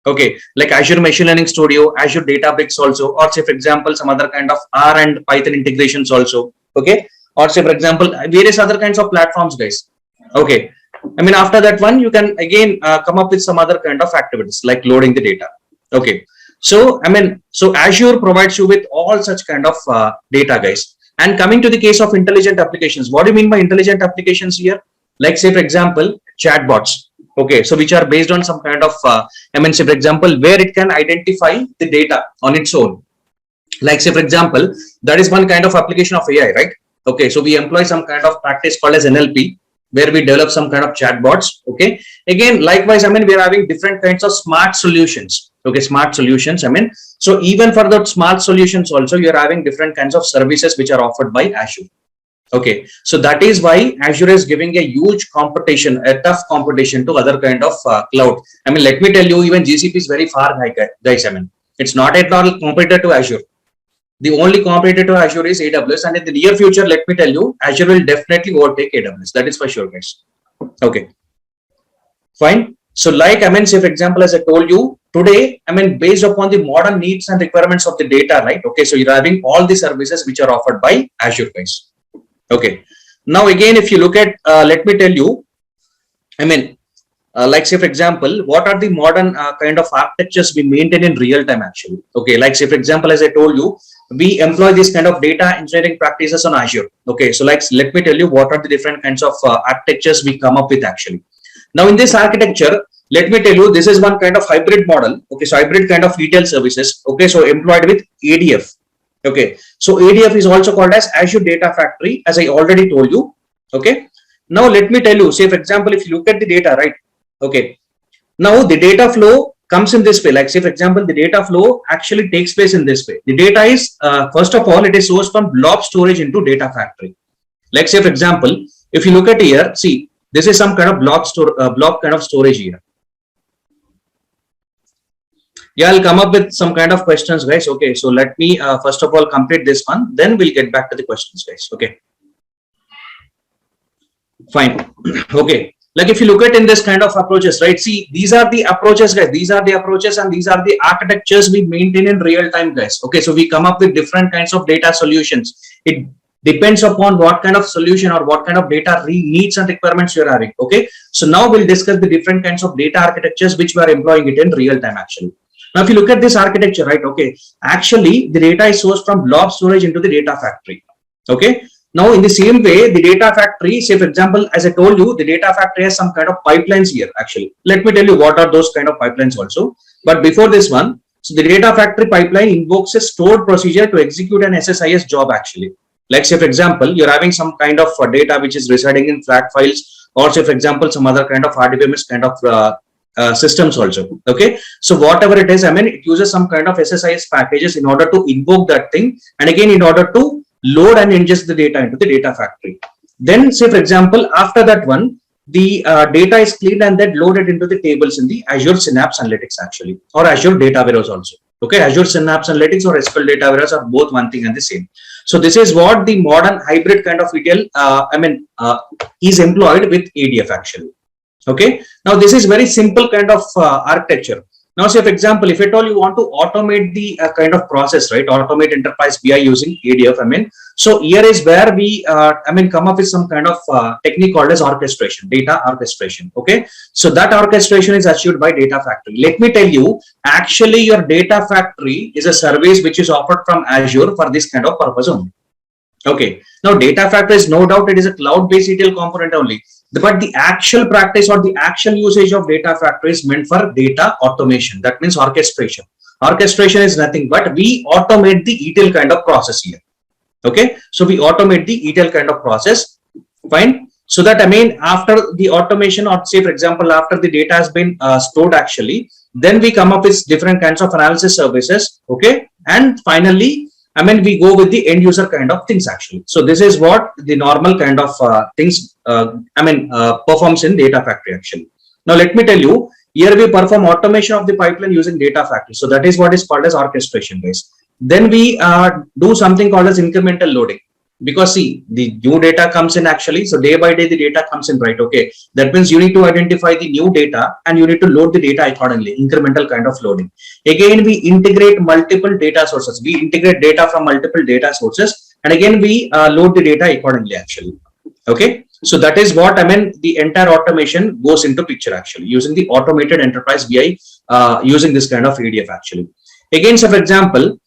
[SPEAKER 1] Okay, like Azure Machine Learning Studio, Azure Databricks also, or say, for example, some other kind of R and Python integrations also. Okay, or say, for example, various other kinds of platforms, guys. Okay, I mean, after that one, you can again come up with some other kind of activities like loading the data. Okay, so, I mean, so Azure provides you with all such kind of data, guys. And coming to the case of intelligent applications, what do you mean by intelligent applications here? Like say, for example, chatbots. Okay, so which are based on some kind of, I mean, say, for example, where it can identify the data on its own. Like say, for example, that is one kind of application of AI, right? Okay, so we employ some kind of practice called as NLP, where we develop some kind of chatbots. Okay, again, likewise, I mean, we are having different kinds of smart solutions. Okay, smart solutions. I mean, so even for the smart solutions also, you're having different kinds of services which are offered by Azure. Okay, so that is why Azure is giving a huge competition, a tough competition to other kind of cloud. I mean, let me tell you, even GCP is very far high, guys. I mean, it's not at all competitor to Azure. The only competitor to Azure is AWS, and in the near future, let me tell you, Azure will definitely overtake AWS. That is for sure, guys. Okay, fine. So, like, I mean, say for example, as I told you today, I mean, based upon the modern needs and requirements of the data, right? Okay, so you're having all the services which are offered by Azure, guys. Okay. Now, again, if you look at, let me tell you, I mean, like say for example, what are the modern kind of architectures we maintain in real time actually? Okay, like say for example, as I told you, we employ this kind of data engineering practices on Azure. Okay, so like let me tell you what are the different kinds of architectures we come up with actually. Now in this architecture, let me tell you, this is one kind of hybrid model. Okay, so hybrid kind of retail services. Okay, so employed with ADF. Okay, so ADF is also called as Azure Data Factory, as I already told you. Okay, now let me tell you, say for example, if you look at the data, right? Okay, now the data flow comes in this way. Like say for example, the data flow actually takes place in this way. The data is first of all, it is sourced from blob storage into data factory. Like say for example, if you look at here, see this is some kind of blob kind of storage here. Yeah, I'll come up with some kind of questions, guys. Okay, so let me first of all complete this one, then we'll get back to the questions, guys. Okay, fine. Okay, like if you look at in this kind of approaches, right? See, these are the approaches, guys. These are the approaches and these are the architectures we maintain in real time, guys. Okay, so we come up with different kinds of data solutions. It depends upon what kind of solution or what kind of data needs and requirements you're having. Okay, so now we'll discuss the different kinds of data architectures which we are employing it in real time actually. Now, if you look at this architecture, right, okay, actually the data is sourced from blob storage into the data factory. Okay. Now, in the same way, the data factory, say for example, as I told you, the data factory has some kind of pipelines here actually. Let me tell you what are those kind of pipelines also. But before this one, so the data factory pipeline invokes a stored procedure to execute an SSIS job actually. Like say for example, you're having some kind of data which is residing in flat files, or say for example, some other kind of RDBMS kind of systems also. Okay, so whatever it is, I mean, it uses some kind of SSIS packages in order to invoke that thing, and again in order to load and ingest the data into the data factory. Then say for example, after that one, the data is cleaned and then loaded into the tables in the Azure Synapse Analytics actually, or Azure Data Warehouse also. Okay, Azure Synapse Analytics or SQL Data Warehouse are both one thing and the same. So this is what the modern hybrid kind of ETL is employed with ADF actually. Okay, now this is very simple kind of architecture. Now say for example, if at all you want to automate the kind of process, right, automate enterprise BI using ADF, I mean, so here is where we come up with some kind of technique called as orchestration, data orchestration. Okay, so that orchestration is achieved by data factory. Let me tell you, actually your data factory is a service which is offered from Azure for this kind of purpose only. Okay, now data factory is no doubt it is a cloud-based ETL component only, but the actual practice or the actual usage of data factory is meant for data automation. That means orchestration. Orchestration is nothing but we automate the ETL kind of process here. Okay, so we automate the ETL kind of process. Fine. So that I mean, after the automation, or say for example, after the data has been stored actually, then we come up with different kinds of analysis services. Okay, and finally, I mean, we go with the end user kind of things actually. So this is what the normal kind of things performs in data factory actually. Now let me tell you, here we perform automation of the pipeline using data factory. So that is what is called as orchestration based. Then we do something called as incremental loading, because see, the new data comes in actually, so day by day the data comes in, right? Okay, that means you need to identify the new data and you need to load the data accordingly, incremental kind of loading. Again, we integrate multiple data sources. We integrate data from multiple data sources, and again we load the data accordingly actually. Okay, so that is what I mean, the entire automation goes into picture actually, using the automated enterprise BI using this kind of ADF actually. Again, so for example,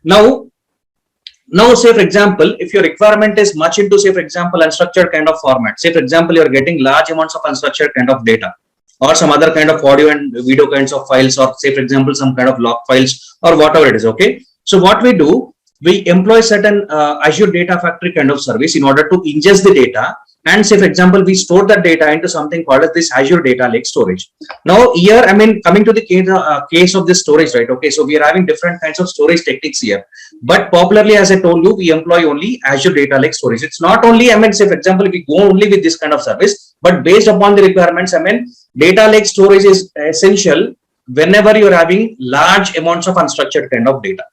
[SPEAKER 1] now, say for example, if your requirement is much into, say for example, unstructured kind of format, say for example, you're getting large amounts of unstructured kind of data, or some other kind of audio and video kinds of files, or say for example, some kind of log files, or whatever it is. Okay, so what we do, we employ certain Azure Data Factory kind of service in order to ingest the data, and say for example, we store that data into something called as this Azure Data Lake storage. Now here, I mean, coming to the case of this storage, right? Okay, so we are having different kinds of storage techniques here, but popularly, as I told you, we employ only Azure Data Lake storage. It's not only, I mean, say for example, we go only with this kind of service, but based upon the requirements, I mean, data lake storage is essential whenever you're having large amounts of unstructured kind of data.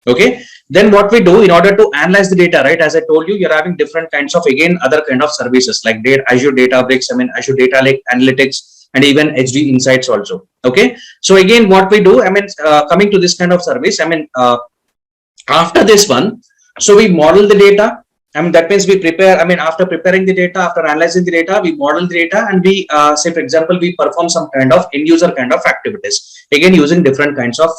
[SPEAKER 1] Okay, then what we do in order to analyze the data, right? As I told you, you're having different kinds of, again, other kind of services like Azure Databricks, I mean, Azure Data Lake Analytics, and even HD Insights also. Okay, so again, what we do, I mean, coming to this kind of service, I mean, after this one, so we model the data. I mean, that means we prepare, I mean, after preparing the data, after analyzing the data, we model the data, and we say, for example, we perform some kind of end user kind of activities, again, using different kinds of,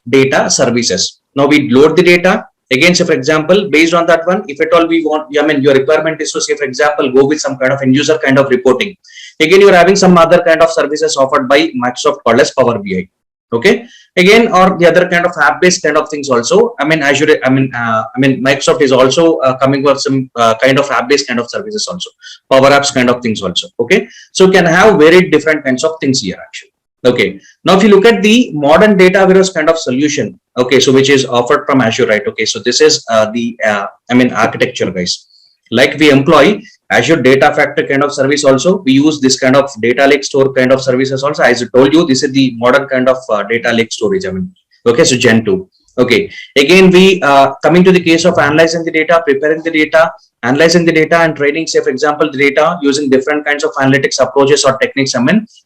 [SPEAKER 1] data services. Now we load the data. Again, say for example, based on that one, if at all we want, I mean, your requirement is to, say for example, go with some kind of end user kind of reporting. Again, you are having some other kind of services offered by Microsoft called as Power BI. Okay, again, or the other kind of app-based kind of things also. I mean, Azure, Microsoft is also coming with some kind of app-based kind of services also, Power Apps kind of things also. Okay, so you can have very different kinds of things here actually. Okay. Now, if you look at the modern data warehouse kind of solution, okay, so which is offered from Azure, right? Okay, so this is architecture, guys. Like we employ Azure Data Factory kind of service also. We use this kind of data lake store kind of services also. As I told you, this is the modern kind of data lake storage. Okay, so Gen 2. Okay, again, we coming to the case of analyzing the data, preparing the data, analyzing the data and training, say for example, the data using different kinds of analytics approaches or techniques.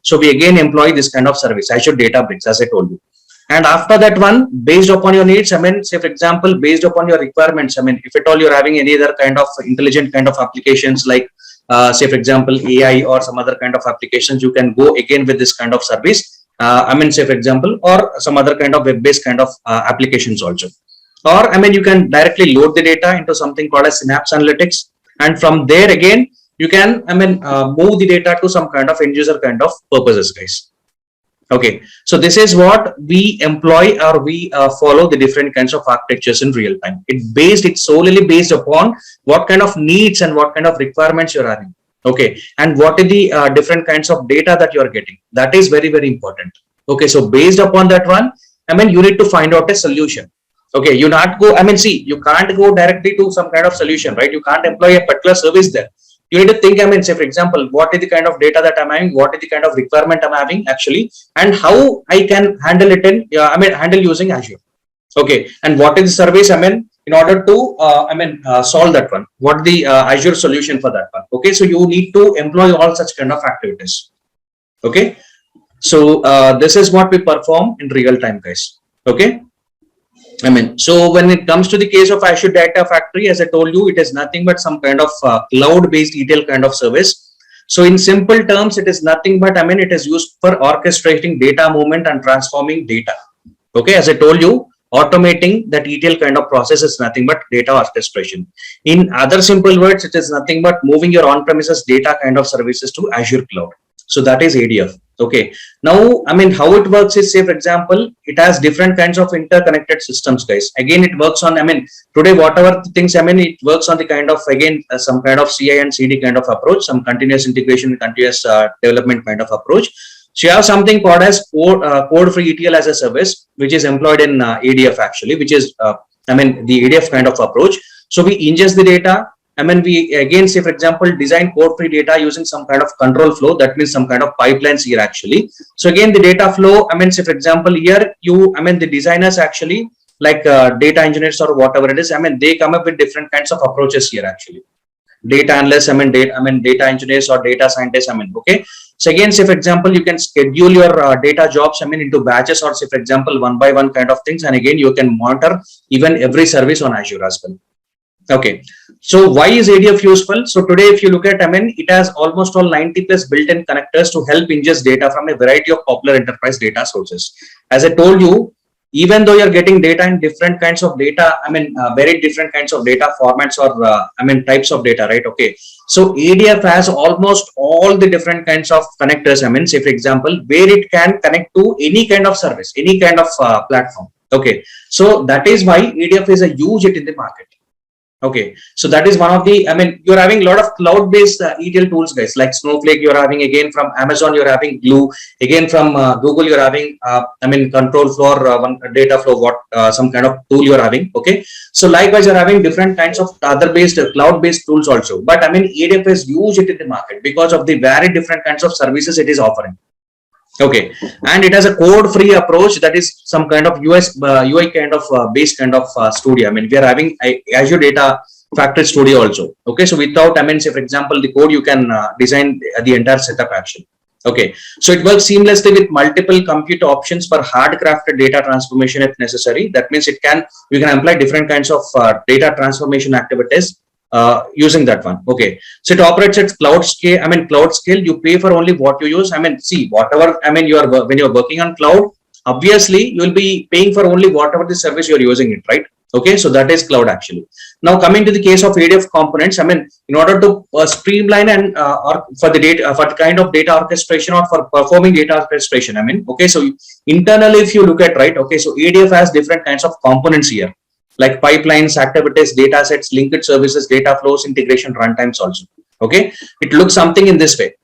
[SPEAKER 1] So we again employ this kind of service, Azure Databricks, as I told you. And after that one, based upon your needs, say for example, based upon your requirements, if at all you're having any other kind of intelligent kind of applications like say for example, AI or some other kind of applications, you can go again with this kind of service. Say for example, or some other kind of web-based kind of applications also. Or you can directly load the data into something called as Synapse Analytics, and from there again you can move the data to some kind of end user kind of purposes, guys. Okay, so this is what we employ, or we follow the different kinds of architectures in real time. It's solely based upon what kind of needs and what kind of requirements you're having. Okay, and what are the different kinds of data that you're getting. That is very, very important. Okay, so based upon that one, you need to find out a solution. Okay, you not go, see, you can't go directly to some kind of solution, right? You can't employ a particular service there. You need to think, say for example, what is the kind of data that I'm having, what is the kind of requirement I'm having actually, and how I can handle it in, handle using Azure. Okay, and what is the service, in order to, solve that one, what the Azure solution for that one. Okay, so you need to employ all such kind of activities. Okay, so this is what we perform in real time, guys. Okay. So when it comes to the case of Azure Data Factory, as I told you, it is nothing but some kind of cloud-based ETL kind of service. So in simple terms, it is nothing but, it is used for orchestrating data movement and transforming data. Okay, as I told you, automating that ETL kind of process is nothing but data orchestration. In other simple words, it is nothing but moving your on-premises data kind of services to Azure cloud. So that is ADF. Okay, now how it works is, say for example, it has different kinds of interconnected systems, guys. Again, it works on today whatever things it works on the kind of, again, some kind of CI and CD kind of approach, some continuous integration, continuous development kind of approach. So you have something called as code free ETL as a service, which is employed in ADF actually, which is the ADF kind of approach. So we ingest the data. We again, say for example, design code free data using some kind of control flow. That means some kind of pipelines here actually. So again, the data flow, say for example, here you, the designers actually, like data engineers or whatever it is, they come up with different kinds of approaches here actually. Data analysts, data engineers or data scientists, okay. So again, say for example, you can schedule your data jobs, into batches, or say for example, one by one kind of things. And again, you can monitor even every service on Azure as well. Okay, so why is ADF useful? So today, if you look at, it has almost all 90 plus built-in connectors to help ingest data from a variety of popular enterprise data sources. As I told you, even though you're getting data in different kinds of data, very different kinds of data formats or types of data, right? Okay, so ADF has almost all the different kinds of connectors. Say for example, where it can connect to any kind of service, any kind of platform. Okay, so that is why ADF is a huge hit in the market. Okay, so that is one of the, you're having a lot of cloud-based ETL tools, guys, like Snowflake. You're having again from Amazon, you're having Glue, again from Google, you're having, control flow, one data flow, some kind of tool you're having. Okay, so likewise, you're having different kinds of other based cloud-based tools also. But ADF is huge in the market because of the very different kinds of services it is offering. Okay, and it has a code-free approach, that is some kind of UI kind of based kind of studio. We are having Azure Data Factory Studio also. Okay, so without, say for example, the code, you can design the entire setup actually. Okay, so it works seamlessly with multiple compute options for hard-crafted data transformation if necessary. That means you can apply different kinds of data transformation activities using that one. Okay, so it operates at cloud scale. Cloud scale, you pay for only what you use. See, whatever, when you're working on cloud, obviously you will be paying for only whatever the service you're using it, right? Okay, so that is cloud actually. Now coming to the case of ADF components, in order to streamline and or for the data, for the kind of data orchestration or for performing data orchestration, okay, so internally, if you look at, right, okay, so ADF has different kinds of components here, like pipelines, activities, data sets, linked services, data flows, integration, runtimes also. Okay, it looks something in this way.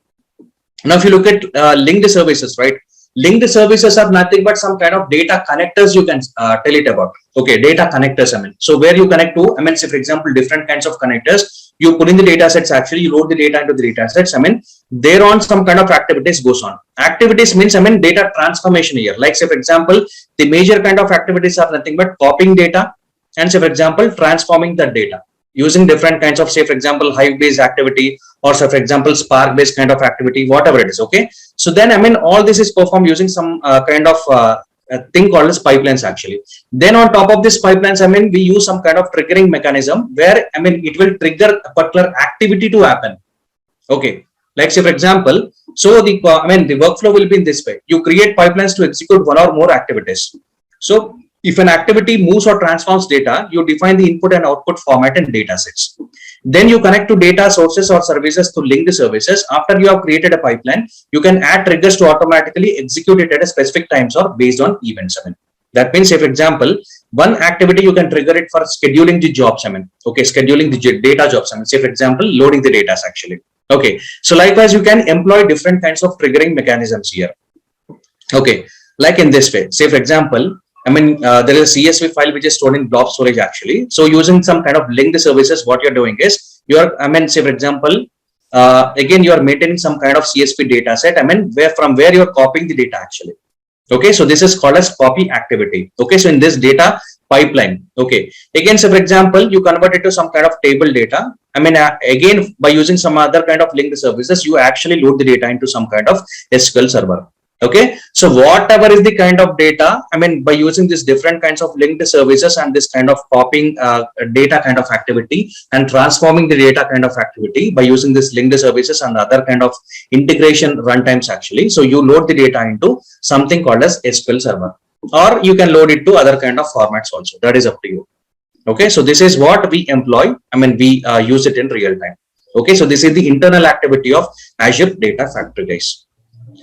[SPEAKER 1] Now, if you look at linked services, right, Linked services are nothing but some kind of data connectors you can tell it about. Okay, data connectors, I mean. So where you connect to, I mean, say for example, different kinds of connectors, you put in the data sets, actually, you load the data into the data sets. I mean, there on some kind of activities goes on. Activities means, I mean, data transformation here. Like say for example, the major kind of activities are nothing but copying data and say for example, transforming the data using different kinds of, say for example, Hive based activity, or say for example, Spark based kind of activity, whatever it is. Okay. So then, I mean, all this is performed using some kind of a thing called as pipelines actually. Then on top of this pipelines, I mean, we use some kind of triggering mechanism where, I mean, it will trigger a particular activity to happen. Okay. Like say for example, so the, I mean, the workflow will be in this way. You create pipelines to execute one or more activities. So if an activity moves or transforms data, you define the input and output format and data sets. Then you connect to data sources or services to linked services. After you have created a pipeline, you can add triggers to automatically execute it at a specific times or based on events. I mean, that means, say for example, one activity you can trigger it for scheduling the jobs. I mean, okay, scheduling the data jobs. I mean, say for example, loading the data actually. Okay, so likewise, you can employ different kinds of triggering mechanisms here. Okay, like in this way, say for example, I mean, there is a CSV file which is stored in blob storage actually. So using some kind of linked services, what you're doing is I mean, say for example, again, you are maintaining some kind of CSV data set. I mean, from where you're copying the data actually. Okay, so this is called as copy activity. Okay, so in this data pipeline, okay, again, so for example, you convert it to some kind of table data. I mean, again, by using some other kind of linked services, you actually load the data into some kind of SQL server. Okay, so whatever is the kind of data, I mean, by using these different kinds of linked services and this kind of copying data kind of activity and transforming the data kind of activity by using this linked services and other kind of integration runtimes actually. So you load the data into something called as SQL server, or you can load it to other kind of formats also. That is up to you. Okay, so this is what we employ. I mean, we use it in real time. Okay, so this is the internal activity of Azure Data Factory, guys.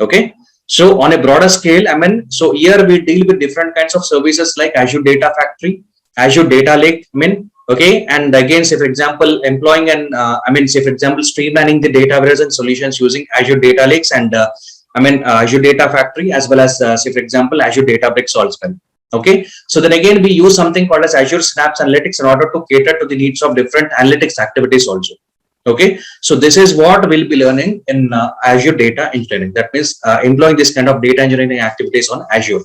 [SPEAKER 1] Okay. So on a broader scale, I mean, so here we deal with different kinds of services like Azure Data Factory, Azure Data Lake, I mean, okay, and again, say for example, employing and I mean, say for example, streamlining the data warehouse and solutions using Azure Data Lakes and I mean, Azure Data Factory, as well as say for example, Azure Databricks also. Okay, so then again, we use something called as Azure Synapse Analytics in order to cater to the needs of different analytics activities also. Okay, so this is what we'll be learning in Azure Data Engineering. That means employing this kind of data engineering activities on Azure.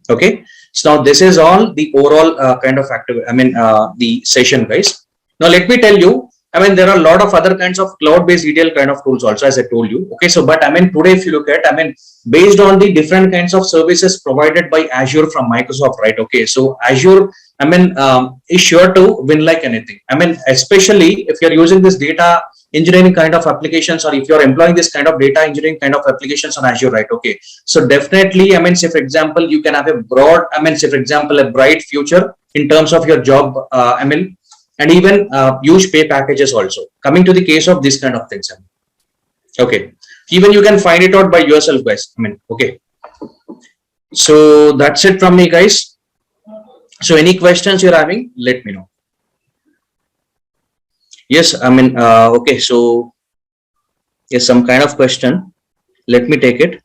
[SPEAKER 1] Okay, so now this is all the overall kind of activity. I mean, the session, guys. Now let me tell you. I mean, there are a lot of other kinds of cloud-based ETL kind of tools also, as I told you. Okay, so but I mean, today if you look at, I mean, based on the different kinds of services provided by Azure from Microsoft, right? Okay, so Azure, I mean, is sure to win like anything. I mean, especially if you're using this data engineering kind of applications, or if you're employing this kind of data engineering kind of applications on Azure, right? Okay, so definitely, I mean, say for example, you can have a broad, I mean, say for example, a bright future in terms of your job. I mean, and even huge pay packages also. Coming to the case of this kind of things. Okay, even you can find it out by yourself, guys. I mean, okay. So that's it from me, guys. So any questions you're having, let me know. Yes, I mean, okay. So yes, some kind of question. Let me take it.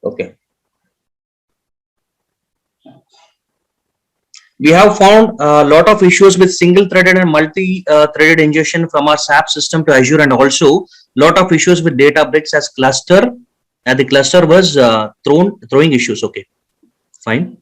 [SPEAKER 1] Okay. We have found a lot of issues with single-threaded and multi-threaded ingestion from our SAP system to Azure, and also lot of issues with Databricks as cluster. And the cluster was throwing issues. Okay, fine.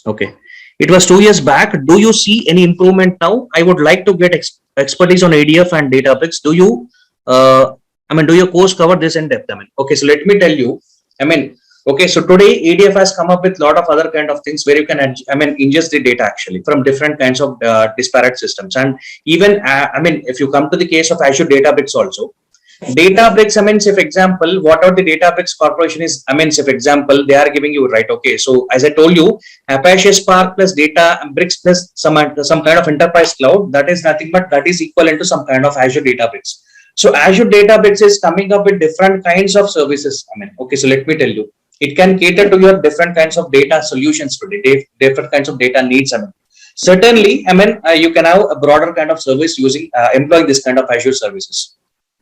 [SPEAKER 1] Okay, it was 2 years back. Do you see any improvement now? I would like to get expertise on ADF and Databricks. Do you? I mean, do your course cover this in depth? I mean, okay. So let me tell you. I mean. Okay, so today ADF has come up with a lot of other kind of things where you can, I mean, ingest the data actually from different kinds of disparate systems. And even, I mean, if you come to the case of Azure Databricks also, Databricks, I mean, say for example, whatever the Databricks corporation is, I mean, say for example, they are giving you, right? Okay, so as I told you, Apache Spark plus Databricks plus some kind of enterprise cloud, that is nothing but that is equivalent to some kind of Azure Databricks. So Azure Databricks is coming up with different kinds of services. I mean, okay, so let me tell you. It can cater to your different kinds of data solutions today, different kinds of data needs. I mean, certainly, I mean, you can have a broader kind of service using employing this kind of Azure services.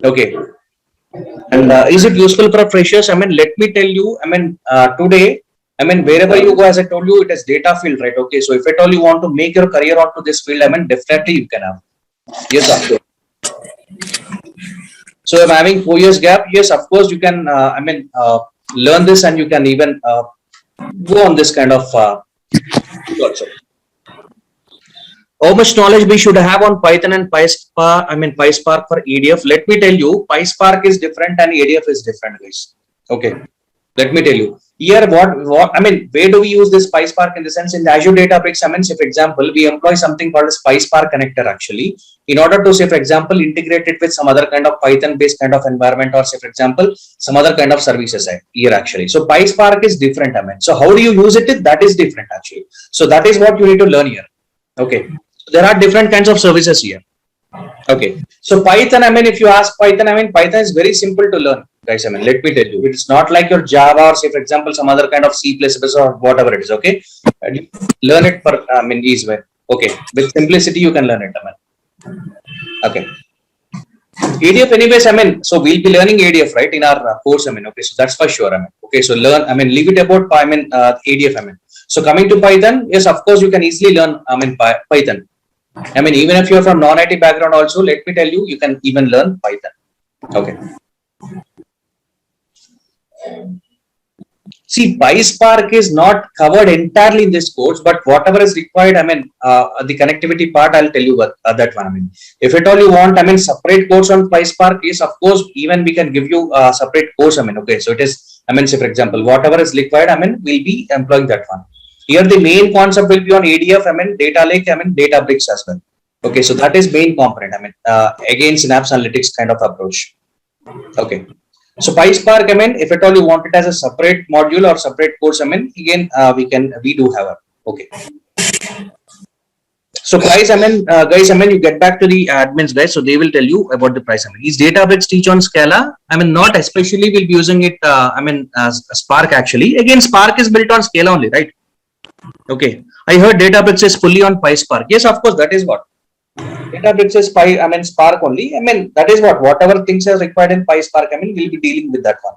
[SPEAKER 1] Okay, And is it useful for freshers? I mean, let me tell you, I mean, today, I mean, wherever you go, as I told you, it is data field, right? Okay, so if at all you want to make your career onto this field, I mean, definitely you can have. Yes, of course. So I'm having 4 years gap. Yes, of course you can. I mean, learn this, and you can even go on this kind of also. How much knowledge we should have on Python and PySpark? I mean, PySpark for ADF. Let me tell you, PySpark is different and ADF is different, guys. Okay. Let me tell you here what I mean, where do we use this PySpark in the sense in the Azure Databricks? I mean, say for example, we employ something called as PySpark connector actually in order to say for example integrate it with some other kind of Python based kind of environment, or say for example some other kind of services here actually. So PySpark is different. I mean, so how do you use it? That is different actually. So that is what you need to learn here. Okay. So there are different kinds of services here. Okay. So Python, I mean, if you ask Python, I mean, Python is very simple to learn, guys. I mean, let me tell you, it's not like your Java or say, for example, some other kind of C++ or whatever it is. Okay. And you learn it for, I mean, easy way. Okay. With simplicity, you can learn it. I mean. Okay. ADF, anyways, I mean, so we'll be learning ADF, right, in our course. I mean, okay. So that's for sure. I mean, okay. So learn, I mean, leave it about, I mean, ADF. I mean, so coming to Python, yes, of course, you can easily learn, I mean, Python. I mean, even if you're from non-IT background also, let me tell you, you can even learn Python. Okay. See, PySpark is not covered entirely in this course, but whatever is required, I mean, the connectivity part, I'll tell you what that one. I mean, if at all you want, I mean, separate course on PySpark is, of course, even we can give you a separate course. I mean, okay, so it is, I mean, say for example, whatever is required, I mean, we'll be employing that one. Here, the main concept will be on ADF, I mean, data lake, I mean, Databricks as well. Okay, so that is main component. I mean, again, Synapse Analytics kind of approach. Okay. So PySpark, I mean, if at all you want it as a separate module or separate course, I mean, again, we do have it. Okay. So price, I mean, guys, I mean, you get back to the admins, guys, so they will tell you about the price. I mean, is Databricks teach on Scala? I mean, not especially we'll be using it, I mean, as Spark actually. Again, Spark is built on Scala only, right? Okay. I heard Databricks is fully on PySpark. Yes, of course, that is what. Databricks is I mean, Spark only. I mean, that is what, whatever things are required in PySpark, I mean, we'll be dealing with that one.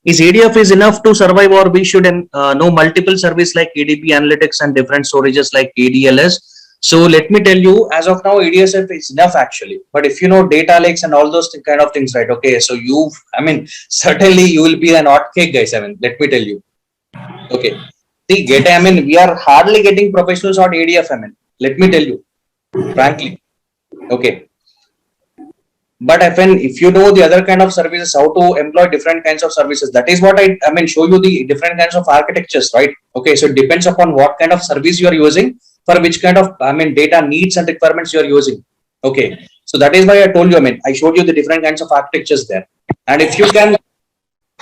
[SPEAKER 1] Is ADF is enough to survive, or we should know multiple service like ADP analytics and different storages like ADLS? So let me tell you, as of now, ADSF is enough actually. But if you know data lakes and all those kind of things, right? Okay, so you, I mean, certainly you will be an odd cake, guys. I mean, let me tell you. Okay. See, I mean, we are hardly getting professionals on ADF. I mean, let me tell you, frankly. Okay. But if you know the other kind of services, how to employ different kinds of services, that is what I mean, show you the different kinds of architectures, right? Okay, so it depends upon what kind of service you are using for which kind of, I mean, data needs and requirements you are using. Okay, so that is why I told you, I mean, I showed you the different kinds of architectures there. And if you can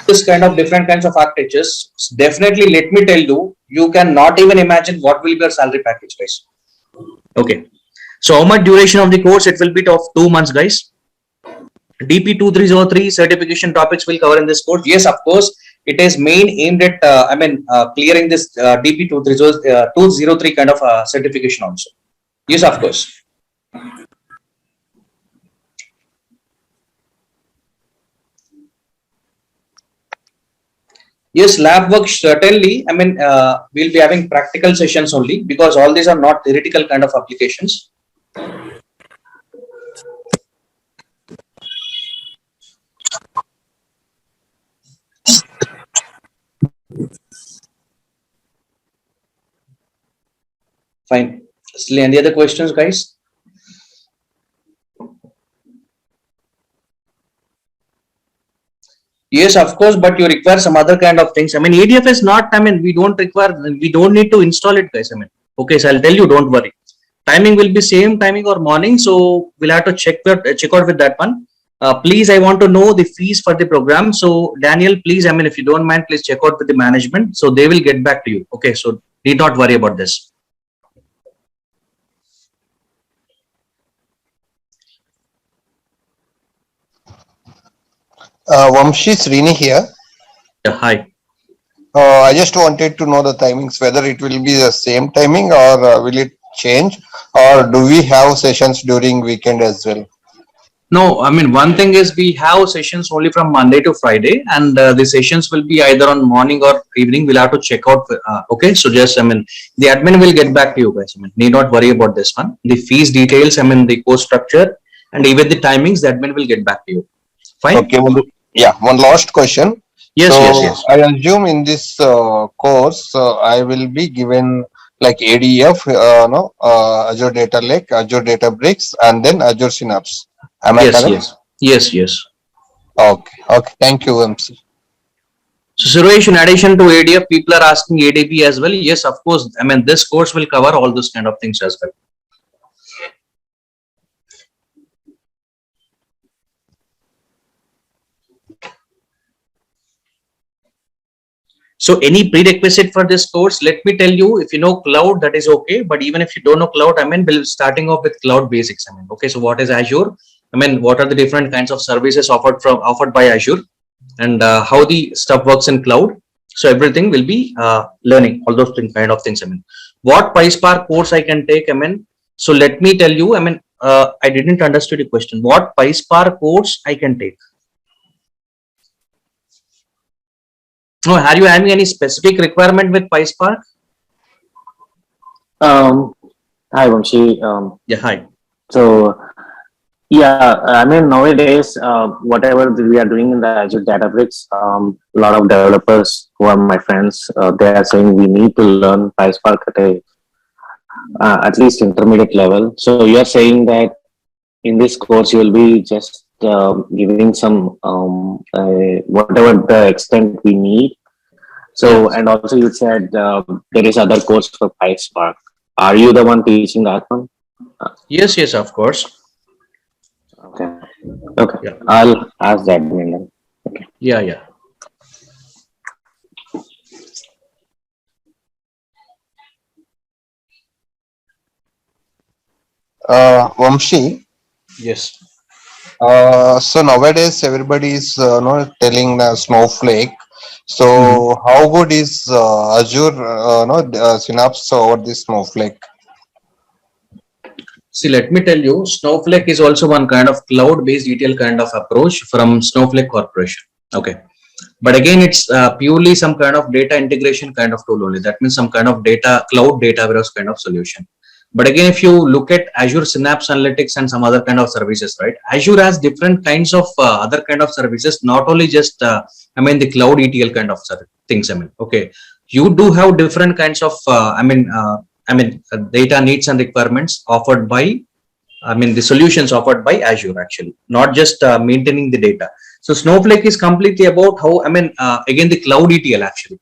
[SPEAKER 1] this kind of different kinds of architectures, definitely let me tell you, you can not even imagine what will be your salary package, guys. Okay, so how much duration of the course? It will be of 2 months, guys. DP 2303 certification topics will cover in this course. Yes, of course, it is main aimed at, I mean, clearing this DP 203 kind of certification also. Yes, of course. Yes, lab work certainly. I mean, we'll be having practical sessions only because all these are not theoretical kind of applications. Fine. Any other questions, guys? Yes, of course, but you require some other kind of things. I mean, ADF is not, I mean, we don't need to install it, guys. I mean, okay, so I'll tell you, don't worry. Timing will be same timing or morning, so we'll have to check out with that one. Please, I want to know the fees for the program. So Daniel, please, I mean, if you don't mind, please check out with the management. So they will get back to you. Okay, so need not worry about this.
[SPEAKER 2] Vamsi, Srini here.
[SPEAKER 1] Yeah, hi.
[SPEAKER 2] I just wanted to know the timings, whether it will be the same timing or will it change, or do we have sessions during weekend as well?
[SPEAKER 1] No, I mean, one thing is we have sessions only from Monday to Friday, and the sessions will be either on morning or evening. We'll have to check out. Okay, so just, I mean, the admin will get back to you guys. I mean, need not worry about this one. The fees details, I mean, the course structure, and even the timings, the admin will get back to you. Fine?
[SPEAKER 2] Okay, yeah, one last question.
[SPEAKER 1] Yes, yes,
[SPEAKER 2] So
[SPEAKER 1] yes.
[SPEAKER 2] I assume in this course, I will be given like ADF, no, Azure Data Lake, Azure Databricks, and then Azure Synapse. Am I
[SPEAKER 1] Yes,
[SPEAKER 2] correct?
[SPEAKER 1] yes. Yes, yes.
[SPEAKER 2] Okay, okay. Thank you, MC.
[SPEAKER 1] So, Suresh, in addition to ADF, people are asking ADB as well. Yes, of course. I mean, this course will cover all those kind of things as well. So any prerequisite for this course, let me tell you, if you know cloud, that is okay. But even if you don't know cloud, I mean, we'll starting off with cloud basics. I mean, okay, so what is Azure? I mean, what are the different kinds of services offered by Azure, and how the stuff works in cloud? So everything will be learning all those kind of things. I mean, what PySpark course I can take? I mean, so let me tell you. I mean, I didn't understand the question. What PySpark course I can take? No, are you having any specific requirement with PySpark?
[SPEAKER 3] Hi, Vamsi.
[SPEAKER 1] Yeah, hi.
[SPEAKER 3] So, yeah, I mean, nowadays, whatever we are doing in the Azure Databricks, a lot of developers who are my friends, they are saying we need to learn PySpark at least intermediate level. So, you are saying that in this course, you will be just giving some whatever the extent we need. So,
[SPEAKER 1] Yes.
[SPEAKER 3] and also you said there is other course for PySpark. Are you the one teaching that one?
[SPEAKER 1] Yes, yes, of course.
[SPEAKER 3] Okay. Okay.
[SPEAKER 1] Yeah,
[SPEAKER 3] I'll ask that then. Okay.
[SPEAKER 1] yeah, yeah.
[SPEAKER 2] Vamshi,
[SPEAKER 1] Yes.
[SPEAKER 2] so nowadays everybody is no, telling Snowflake. So
[SPEAKER 1] Mhm.
[SPEAKER 2] how good is Azure no, Synapse over this Snowflake?
[SPEAKER 1] See, let me tell you, Snowflake is also one kind of cloud-based ETL kind of approach from Snowflake Corporation. Okay. But again, it's purely some kind of data integration kind of tool only. That means some kind of cloud data warehouse kind of solution. But again, if you look at Azure Synapse Analytics and some other kind of services, right? Azure has different kinds of other kind of services, not only just, I mean, the cloud ETL kind of things. I mean, okay, you do have different kinds of, data needs and requirements offered by, I mean, the solutions offered by Azure actually, not just maintaining the data. So Snowflake is completely about how, I mean, again, the cloud ETL actually.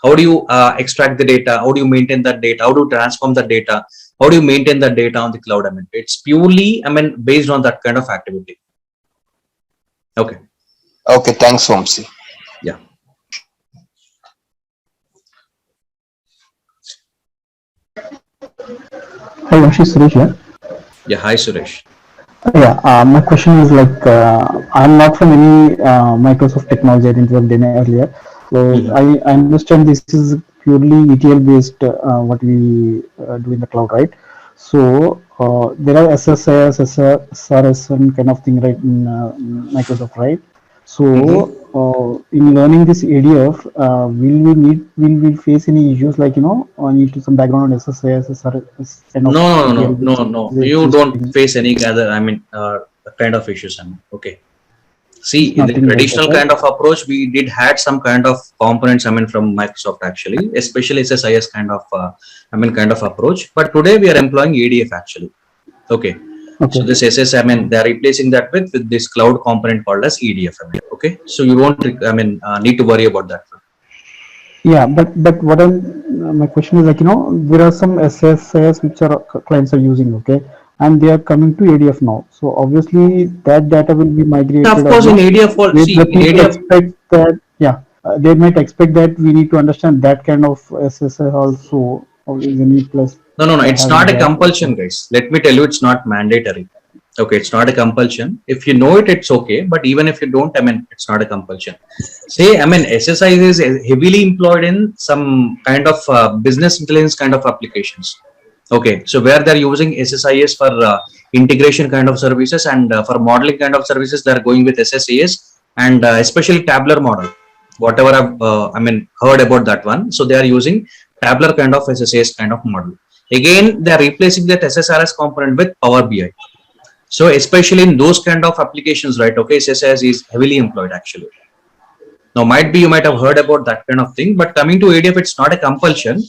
[SPEAKER 1] How do you extract the data? How do you maintain that data? How do you transform the data? How do you maintain that data on the cloud? I mean, it's purely, I mean, based on that kind of activity. Okay.
[SPEAKER 2] Okay, thanks, Vamsi.
[SPEAKER 1] Yeah.
[SPEAKER 4] Hi, Vamshi, Suresh here.
[SPEAKER 1] Yeah. Hi, Suresh.
[SPEAKER 4] Yeah, my question is like I'm not from any Microsoft technology. I didn't work there earlier, so
[SPEAKER 1] Mhm.
[SPEAKER 4] I understand this is purely ETL based what we do in the cloud, right? So there are SSIS, SRS, and kind of thing, right, in Microsoft, right? So
[SPEAKER 1] Mhm.
[SPEAKER 4] in learning this ADF, will we face any issues like need to some background on SSIS, SRS kind of
[SPEAKER 1] No, no,
[SPEAKER 4] ETL
[SPEAKER 1] no,
[SPEAKER 4] which
[SPEAKER 1] no, no.
[SPEAKER 4] is
[SPEAKER 1] You don't
[SPEAKER 4] existing?
[SPEAKER 1] face any other, I mean, kind of issues. I mean, okay. See,
[SPEAKER 4] It's
[SPEAKER 1] in the
[SPEAKER 4] nothing like that,
[SPEAKER 1] traditional
[SPEAKER 4] right?
[SPEAKER 1] kind of approach, we did had some kind of components, I mean, from Microsoft actually, especially SSIS kind of, kind of approach. But today we are employing ADF actually. Okay. So
[SPEAKER 4] Okay.
[SPEAKER 1] this SS, I mean, they are replacing that with this cloud component called as EDF. I mean, okay. So you won't, need to worry about that.
[SPEAKER 4] Yeah, but what I'm my question is like there are some SSIS which are clients are using, okay, and they are coming to ADF now. So obviously that data will be
[SPEAKER 1] Of
[SPEAKER 4] migrated, or
[SPEAKER 1] course, in ADF, see,
[SPEAKER 4] the
[SPEAKER 1] in
[SPEAKER 4] people
[SPEAKER 1] ADF,
[SPEAKER 4] expect that, yeah, they might expect that we need to understand that kind of SSIS also, or is any plus
[SPEAKER 1] no, it's
[SPEAKER 4] having
[SPEAKER 1] not a
[SPEAKER 4] that
[SPEAKER 1] compulsion,
[SPEAKER 4] also.
[SPEAKER 1] guys. Let me tell you, it's not mandatory. Okay, it's not a compulsion. If you know it, it's okay. But even if you don't, I mean, it's not a compulsion. Say, I mean, SSI is heavily employed in some kind of business intelligence kind of applications. Okay, so where they're using SSIS for integration kind of services, and for modeling kind of services, they're going with SSIS, and especially tabular model. Whatever I've heard about that one, so they are using tabular kind of SSIS kind of model. Again, they are replacing that SSRS component with Power BI. So especially in those kind of applications, right? Okay, SSIS is heavily employed actually. Now, might be you might have heard about that kind of thing, but coming to ADF, it's not a compulsion.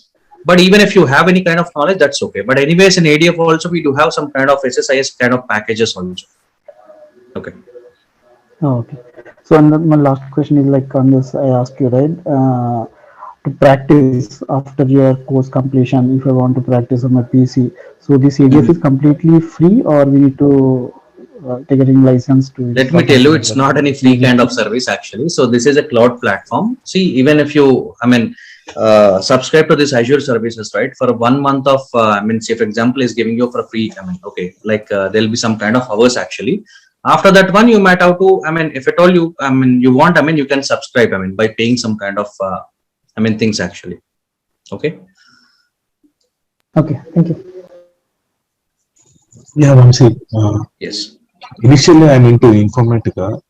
[SPEAKER 1] But even if you have any kind of knowledge, that's okay. But anyways, in ADF also, we do have some kind of SSIS kind of packages also. Okay.
[SPEAKER 4] Oh, okay. So, and then my last question is like on this, I ask you, right? To practice after your course completion, if I want to practice on my PC, so this ADF is completely free, or we need to take a license to
[SPEAKER 1] Let
[SPEAKER 4] install
[SPEAKER 1] me tell
[SPEAKER 4] something
[SPEAKER 1] you,
[SPEAKER 4] like
[SPEAKER 1] it's
[SPEAKER 4] that?
[SPEAKER 1] not any free kind of service actually. So this is a cloud platform. See, even if you, subscribe to this Azure services, right? For 1 month of, say for example, is giving you for free. Okay, like there'll be some kind of hours actually. After that one, you might have to, if at all you, you want, you can subscribe, by paying some kind of, things actually. Okay.
[SPEAKER 4] Okay, thank you.
[SPEAKER 5] Yeah, Vamsi.
[SPEAKER 1] Yes.
[SPEAKER 5] Initially, I'm into Informatica.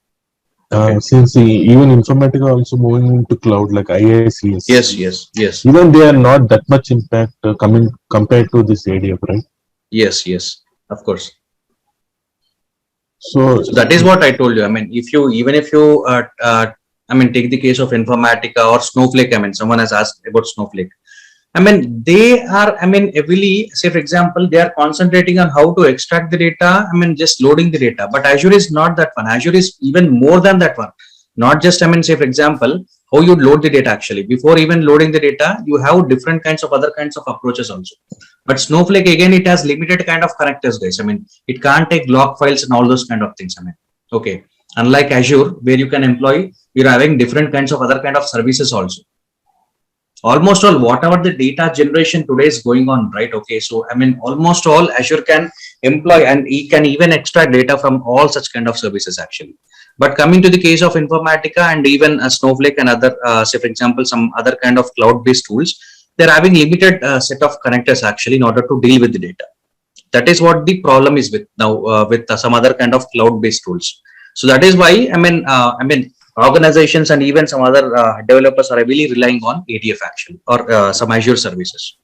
[SPEAKER 1] Okay.
[SPEAKER 5] Since even Informatica also moving into cloud like IICS.
[SPEAKER 1] Yes. Yes. Yes.
[SPEAKER 5] Even they are not that much impact coming compared to this ADF, right?
[SPEAKER 1] Yes. Yes. Of course.
[SPEAKER 5] So
[SPEAKER 1] So that is what I told you. If you, even if you, take the case of Informatica or Snowflake. Someone has asked about Snowflake. They are, heavily, say for example, they are concentrating on how to extract the data. Just loading the data. But Azure is not that one. Azure is even more than that one. Not just, say for example, how you load the data actually. Before even loading the data, you have different kinds of other kinds of approaches also. But Snowflake, again, it has limited kind of connectors, guys. It can't take log files and all those kind of things. Okay. Unlike Azure, where you can employ, you're having different kinds of other kind of services also. Almost all, whatever the data generation today is going on, right? Okay. So, almost all Azure can employ, and he can even extract data from all such kind of services actually. But coming to the case of Informatica and even Snowflake and other, say for example, some other kind of cloud-based tools, they're having limited set of connectors actually in order to deal with the data. That is what the problem is with now with some other kind of cloud-based tools. So that is why organizations and even some other developers are really relying on ADF actually, or some Azure services.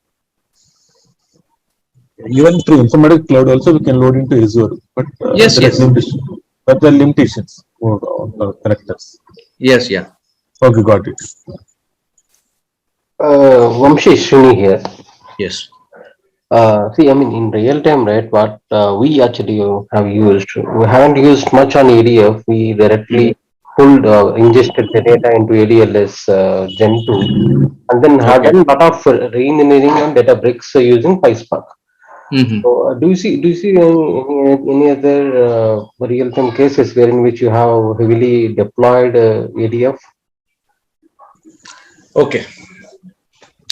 [SPEAKER 5] even through Informatica Cloud also we can load into Azure, but
[SPEAKER 1] Yes,
[SPEAKER 5] there is
[SPEAKER 1] yes,
[SPEAKER 5] limitation. But the limitations on the connectors.
[SPEAKER 1] yes, yeah,
[SPEAKER 5] Okay, got it.
[SPEAKER 3] Vamsi Srini here.
[SPEAKER 1] yes.
[SPEAKER 3] See, in real time, right, what we actually have used, we haven't used much on ADF. We directly pulled, ingested the data into ADLS Gen 2, and then have
[SPEAKER 1] Okay.
[SPEAKER 3] done a lot of re-engineering on Databricks using PySpark.
[SPEAKER 1] Mm-hmm.
[SPEAKER 3] So, do you see any other real-time cases where in which you have heavily deployed ADF?
[SPEAKER 1] Okay.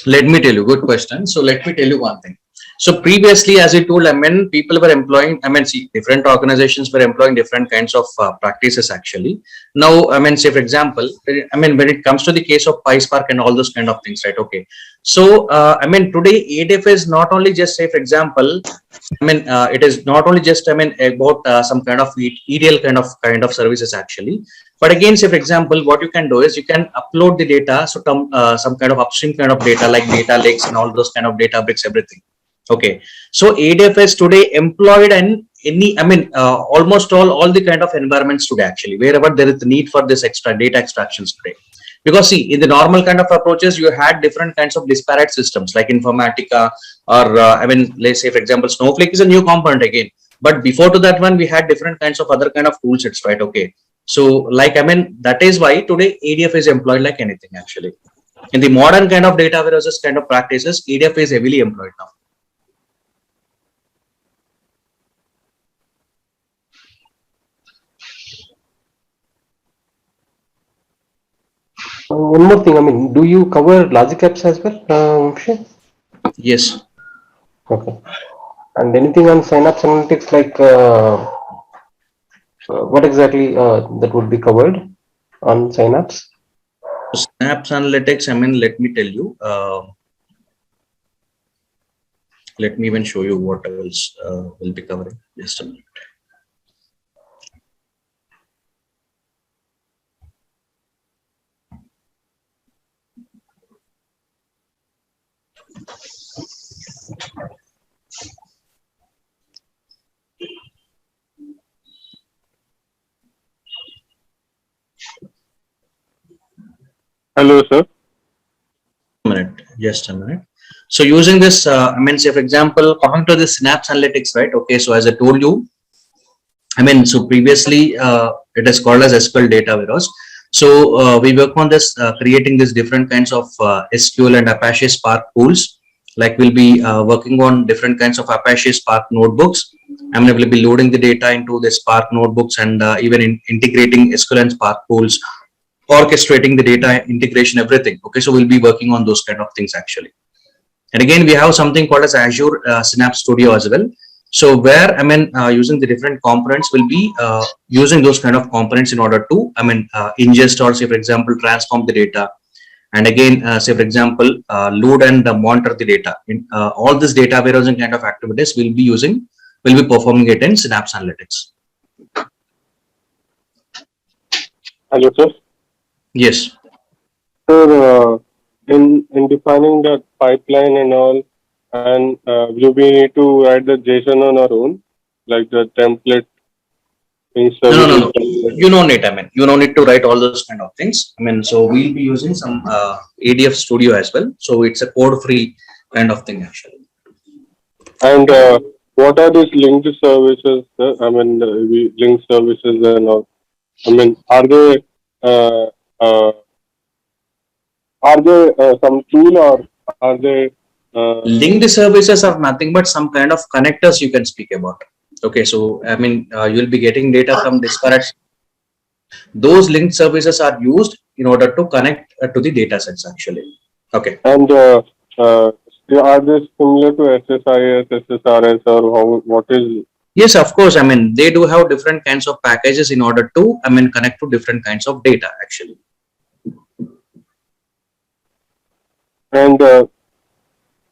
[SPEAKER 1] Let me tell you, good question. So let me tell you one thing. So previously, as I told, people were employing, see, different organizations were employing different kinds of practices actually. Now, say for example, when it comes to the case of PySpark and all those kind of things, right? Okay. So, today ADF is not only just, say for example, it is not only just, about some kind of ETL kind of services actually. But again, say for example, what you can do is you can upload the data, so some kind of upstream kind of data like data lakes and all those kind of Databricks, everything. Okay, so ADF is today employed in any, almost all the kind of environments today actually, wherever there is the need for this extra data extractions today. Because see, in the normal kind of approaches, you had different kinds of disparate systems like Informatica, or let's say for example, Snowflake is a new component again. But before to that one, we had different kinds of other kind of tool sets, right? Okay, so like that is why today ADF is employed like anything actually. In the modern kind of data warehouses kind of practices, ADF is heavily employed now.
[SPEAKER 3] One more thing, do you cover logic apps as well, Vamsi?
[SPEAKER 1] Yes.
[SPEAKER 3] Okay. And anything on Synapse Analytics, like what exactly that would be covered on Synapse?
[SPEAKER 1] Synapse Analytics, let me tell you. Let me even show you what else will be covering. Just a minute.
[SPEAKER 6] Hello, sir.
[SPEAKER 1] Just a minute. So using this, I mean, say for example, coming to the Synapse Analytics, right? Okay, so as I told you, I mean, so previously it is called as SQL data warehouse. So we work on this, creating these different kinds of SQL and Apache Spark pools. Like we'll be working on different kinds of Apache Spark notebooks. I mean, we'll be loading the data into the Spark notebooks and even integrating SQL and Spark pools, orchestrating the data integration, everything. Okay, so we'll be working on those kind of things actually. And again, we have something called as Azure Synapse Studio as well. So where, I mean, using the different components, will be using those kind of components in order to, I mean, ingest or say, for example, transform the data. And again, say, for example, load and monitor the data. In all this data warehousing kind of activities will be performing it in Synapse Analytics.
[SPEAKER 6] Hello, sir.
[SPEAKER 1] Yes.
[SPEAKER 6] So, in defining that pipeline and all, and do we need to write the JSON on our own, like the template in
[SPEAKER 1] No.
[SPEAKER 6] services?
[SPEAKER 1] You don't need. I mean, you don't need to write all those kind of things. I mean, so we'll be using some ADF Studio as well. So it's a code-free kind of thing actually.
[SPEAKER 6] And what are these linked services, sir? I mean, linked services and all. I mean, are they uh, uh, some tool, or are they
[SPEAKER 1] Linked services are nothing but some kind of connectors you can speak about. Okay, so I mean, you'll be getting data from disparate. Those linked services are used in order to connect to the data sets actually. Okay.
[SPEAKER 6] and are they similar to SSIS, SSRS, or what is?
[SPEAKER 1] Yes, of course. I mean, they do have different kinds of packages in order to, I mean, connect to different kinds of data actually.
[SPEAKER 6] And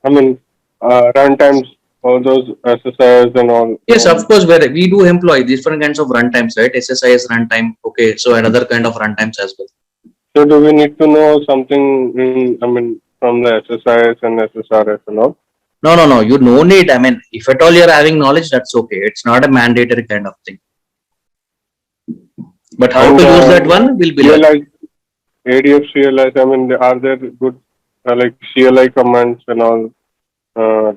[SPEAKER 6] I mean, runtimes, all those SSIS and all.
[SPEAKER 1] Yes, of course. Where we do employ different kinds of runtimes, right? SSIS runtime. Okay, so another kind of runtimes as well.
[SPEAKER 6] So do we need to know something I mean, from the SSIS and SSRS and all?
[SPEAKER 1] No. You no need. I mean, if at all you're having knowledge, that's okay. It's not a mandatory kind of thing. But how
[SPEAKER 6] And,
[SPEAKER 1] to use that one will be
[SPEAKER 6] CLI, ADF CLIs, I mean, are there good like CLI commands and all?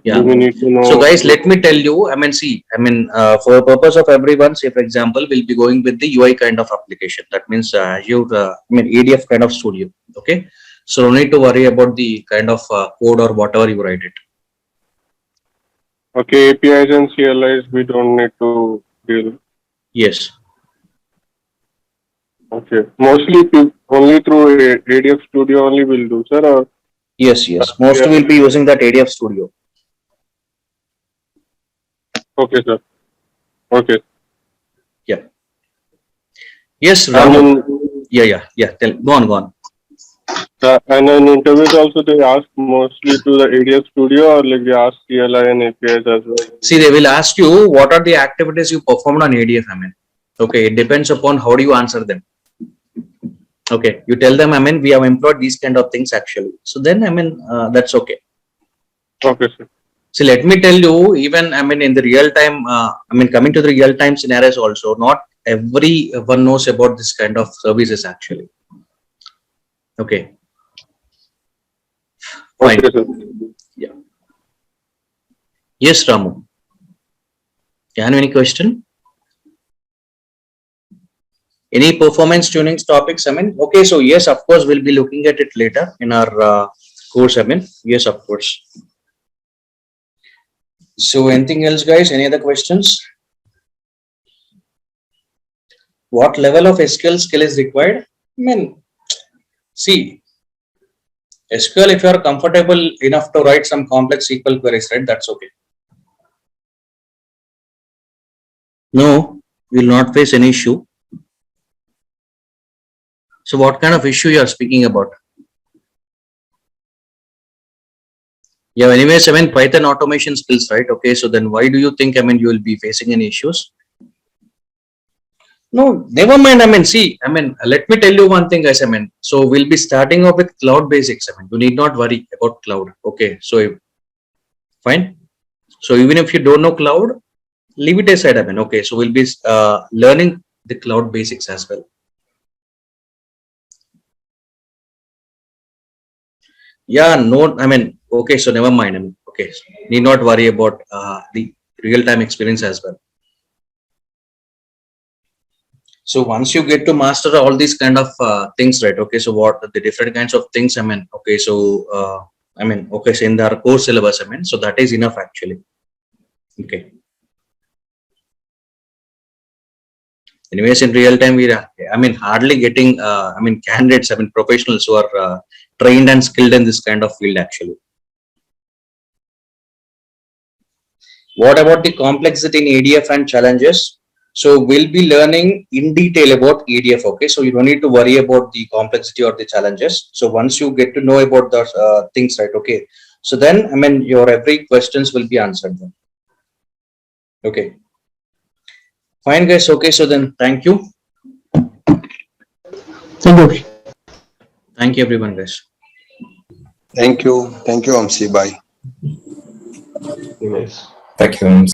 [SPEAKER 1] Yeah.
[SPEAKER 6] Do we need to know?
[SPEAKER 1] So guys, let me tell you, I mean, see, I mean, for the purpose of everyone, say for example, we'll be going with the UI kind of application. That means I mean, ADF kind of studio. Okay. So no need to worry about the kind of code or whatever you write it.
[SPEAKER 6] Okay, APIs and CLIs, we don't need to deal.
[SPEAKER 1] Yes.
[SPEAKER 6] Okay. Mostly only through ADF Studio only will do, sir, or?
[SPEAKER 1] Yes. Most will be using that ADF studio.
[SPEAKER 6] Okay, sir. Okay.
[SPEAKER 1] Yeah. Yes, Ramu. Yeah. Go on.
[SPEAKER 6] And in interviews also they ask mostly to the ADF Studio, or like they ask CLI and APIs as well?
[SPEAKER 1] See, they will ask you what are the activities you performed on ADF. I mean, okay, it depends upon how do you answer them. Okay, you tell them, I mean, we have employed these kind of things actually. So then, I mean, that's okay.
[SPEAKER 6] Okay, sir.
[SPEAKER 1] So let me tell you, even, I mean, in the real time, I mean, coming to the real time scenarios also, not everyone knows about this kind of services actually. Okay. Fine.
[SPEAKER 6] Okay, sir.
[SPEAKER 1] Yeah. Yes, Ramu. Can any question? Any performance tuning topics? I mean, okay, so yes, of course, we'll be looking at it later in our course. I mean, yes, of course. So anything else, guys? Any other questions? What level of SQL skill is required? I mean, see, SQL, if you are comfortable enough to write some complex SQL queries, right, that's okay. No, we will not face any issue. So what kind of issue you are speaking about? Yeah, anyways, I mean, Python automation skills, right? Okay, so then why do you think, I mean, you will be facing any issues? No, never mind. I mean, see, I mean, let me tell you one thing, guys. I mean, so we'll be starting off with cloud basics. I mean, you need not worry about cloud. Okay, so fine. So even if you don't know cloud, leave it aside. I mean, okay, so we'll be learning the cloud basics as well. Yeah, no, I mean, okay, so never mind. I mean, okay, so need not worry about the real-time experience as well. So once you get to master all these kind of things, right? Okay, so what the different kinds of things? I mean, okay, so I mean, okay, so in our core syllabus, I mean, so that is enough actually. Okay. Anyways, in real time, we are, I mean, hardly getting, I mean, candidates, I mean, professionals who are trained and skilled in this kind of field actually. What about the complexity in ADF and challenges? So we'll be learning in detail about ADF. Okay, so you don't need to worry about the complexity or the challenges. So once you get to know about the things, right? Okay, so then I mean your every questions will be answered then. Okay, fine, guys. Okay, so then thank you,
[SPEAKER 4] Thank you.
[SPEAKER 1] everyone, guys.
[SPEAKER 2] Thank you, Vamsi. Bye.
[SPEAKER 5] Yes.
[SPEAKER 7] Thank you.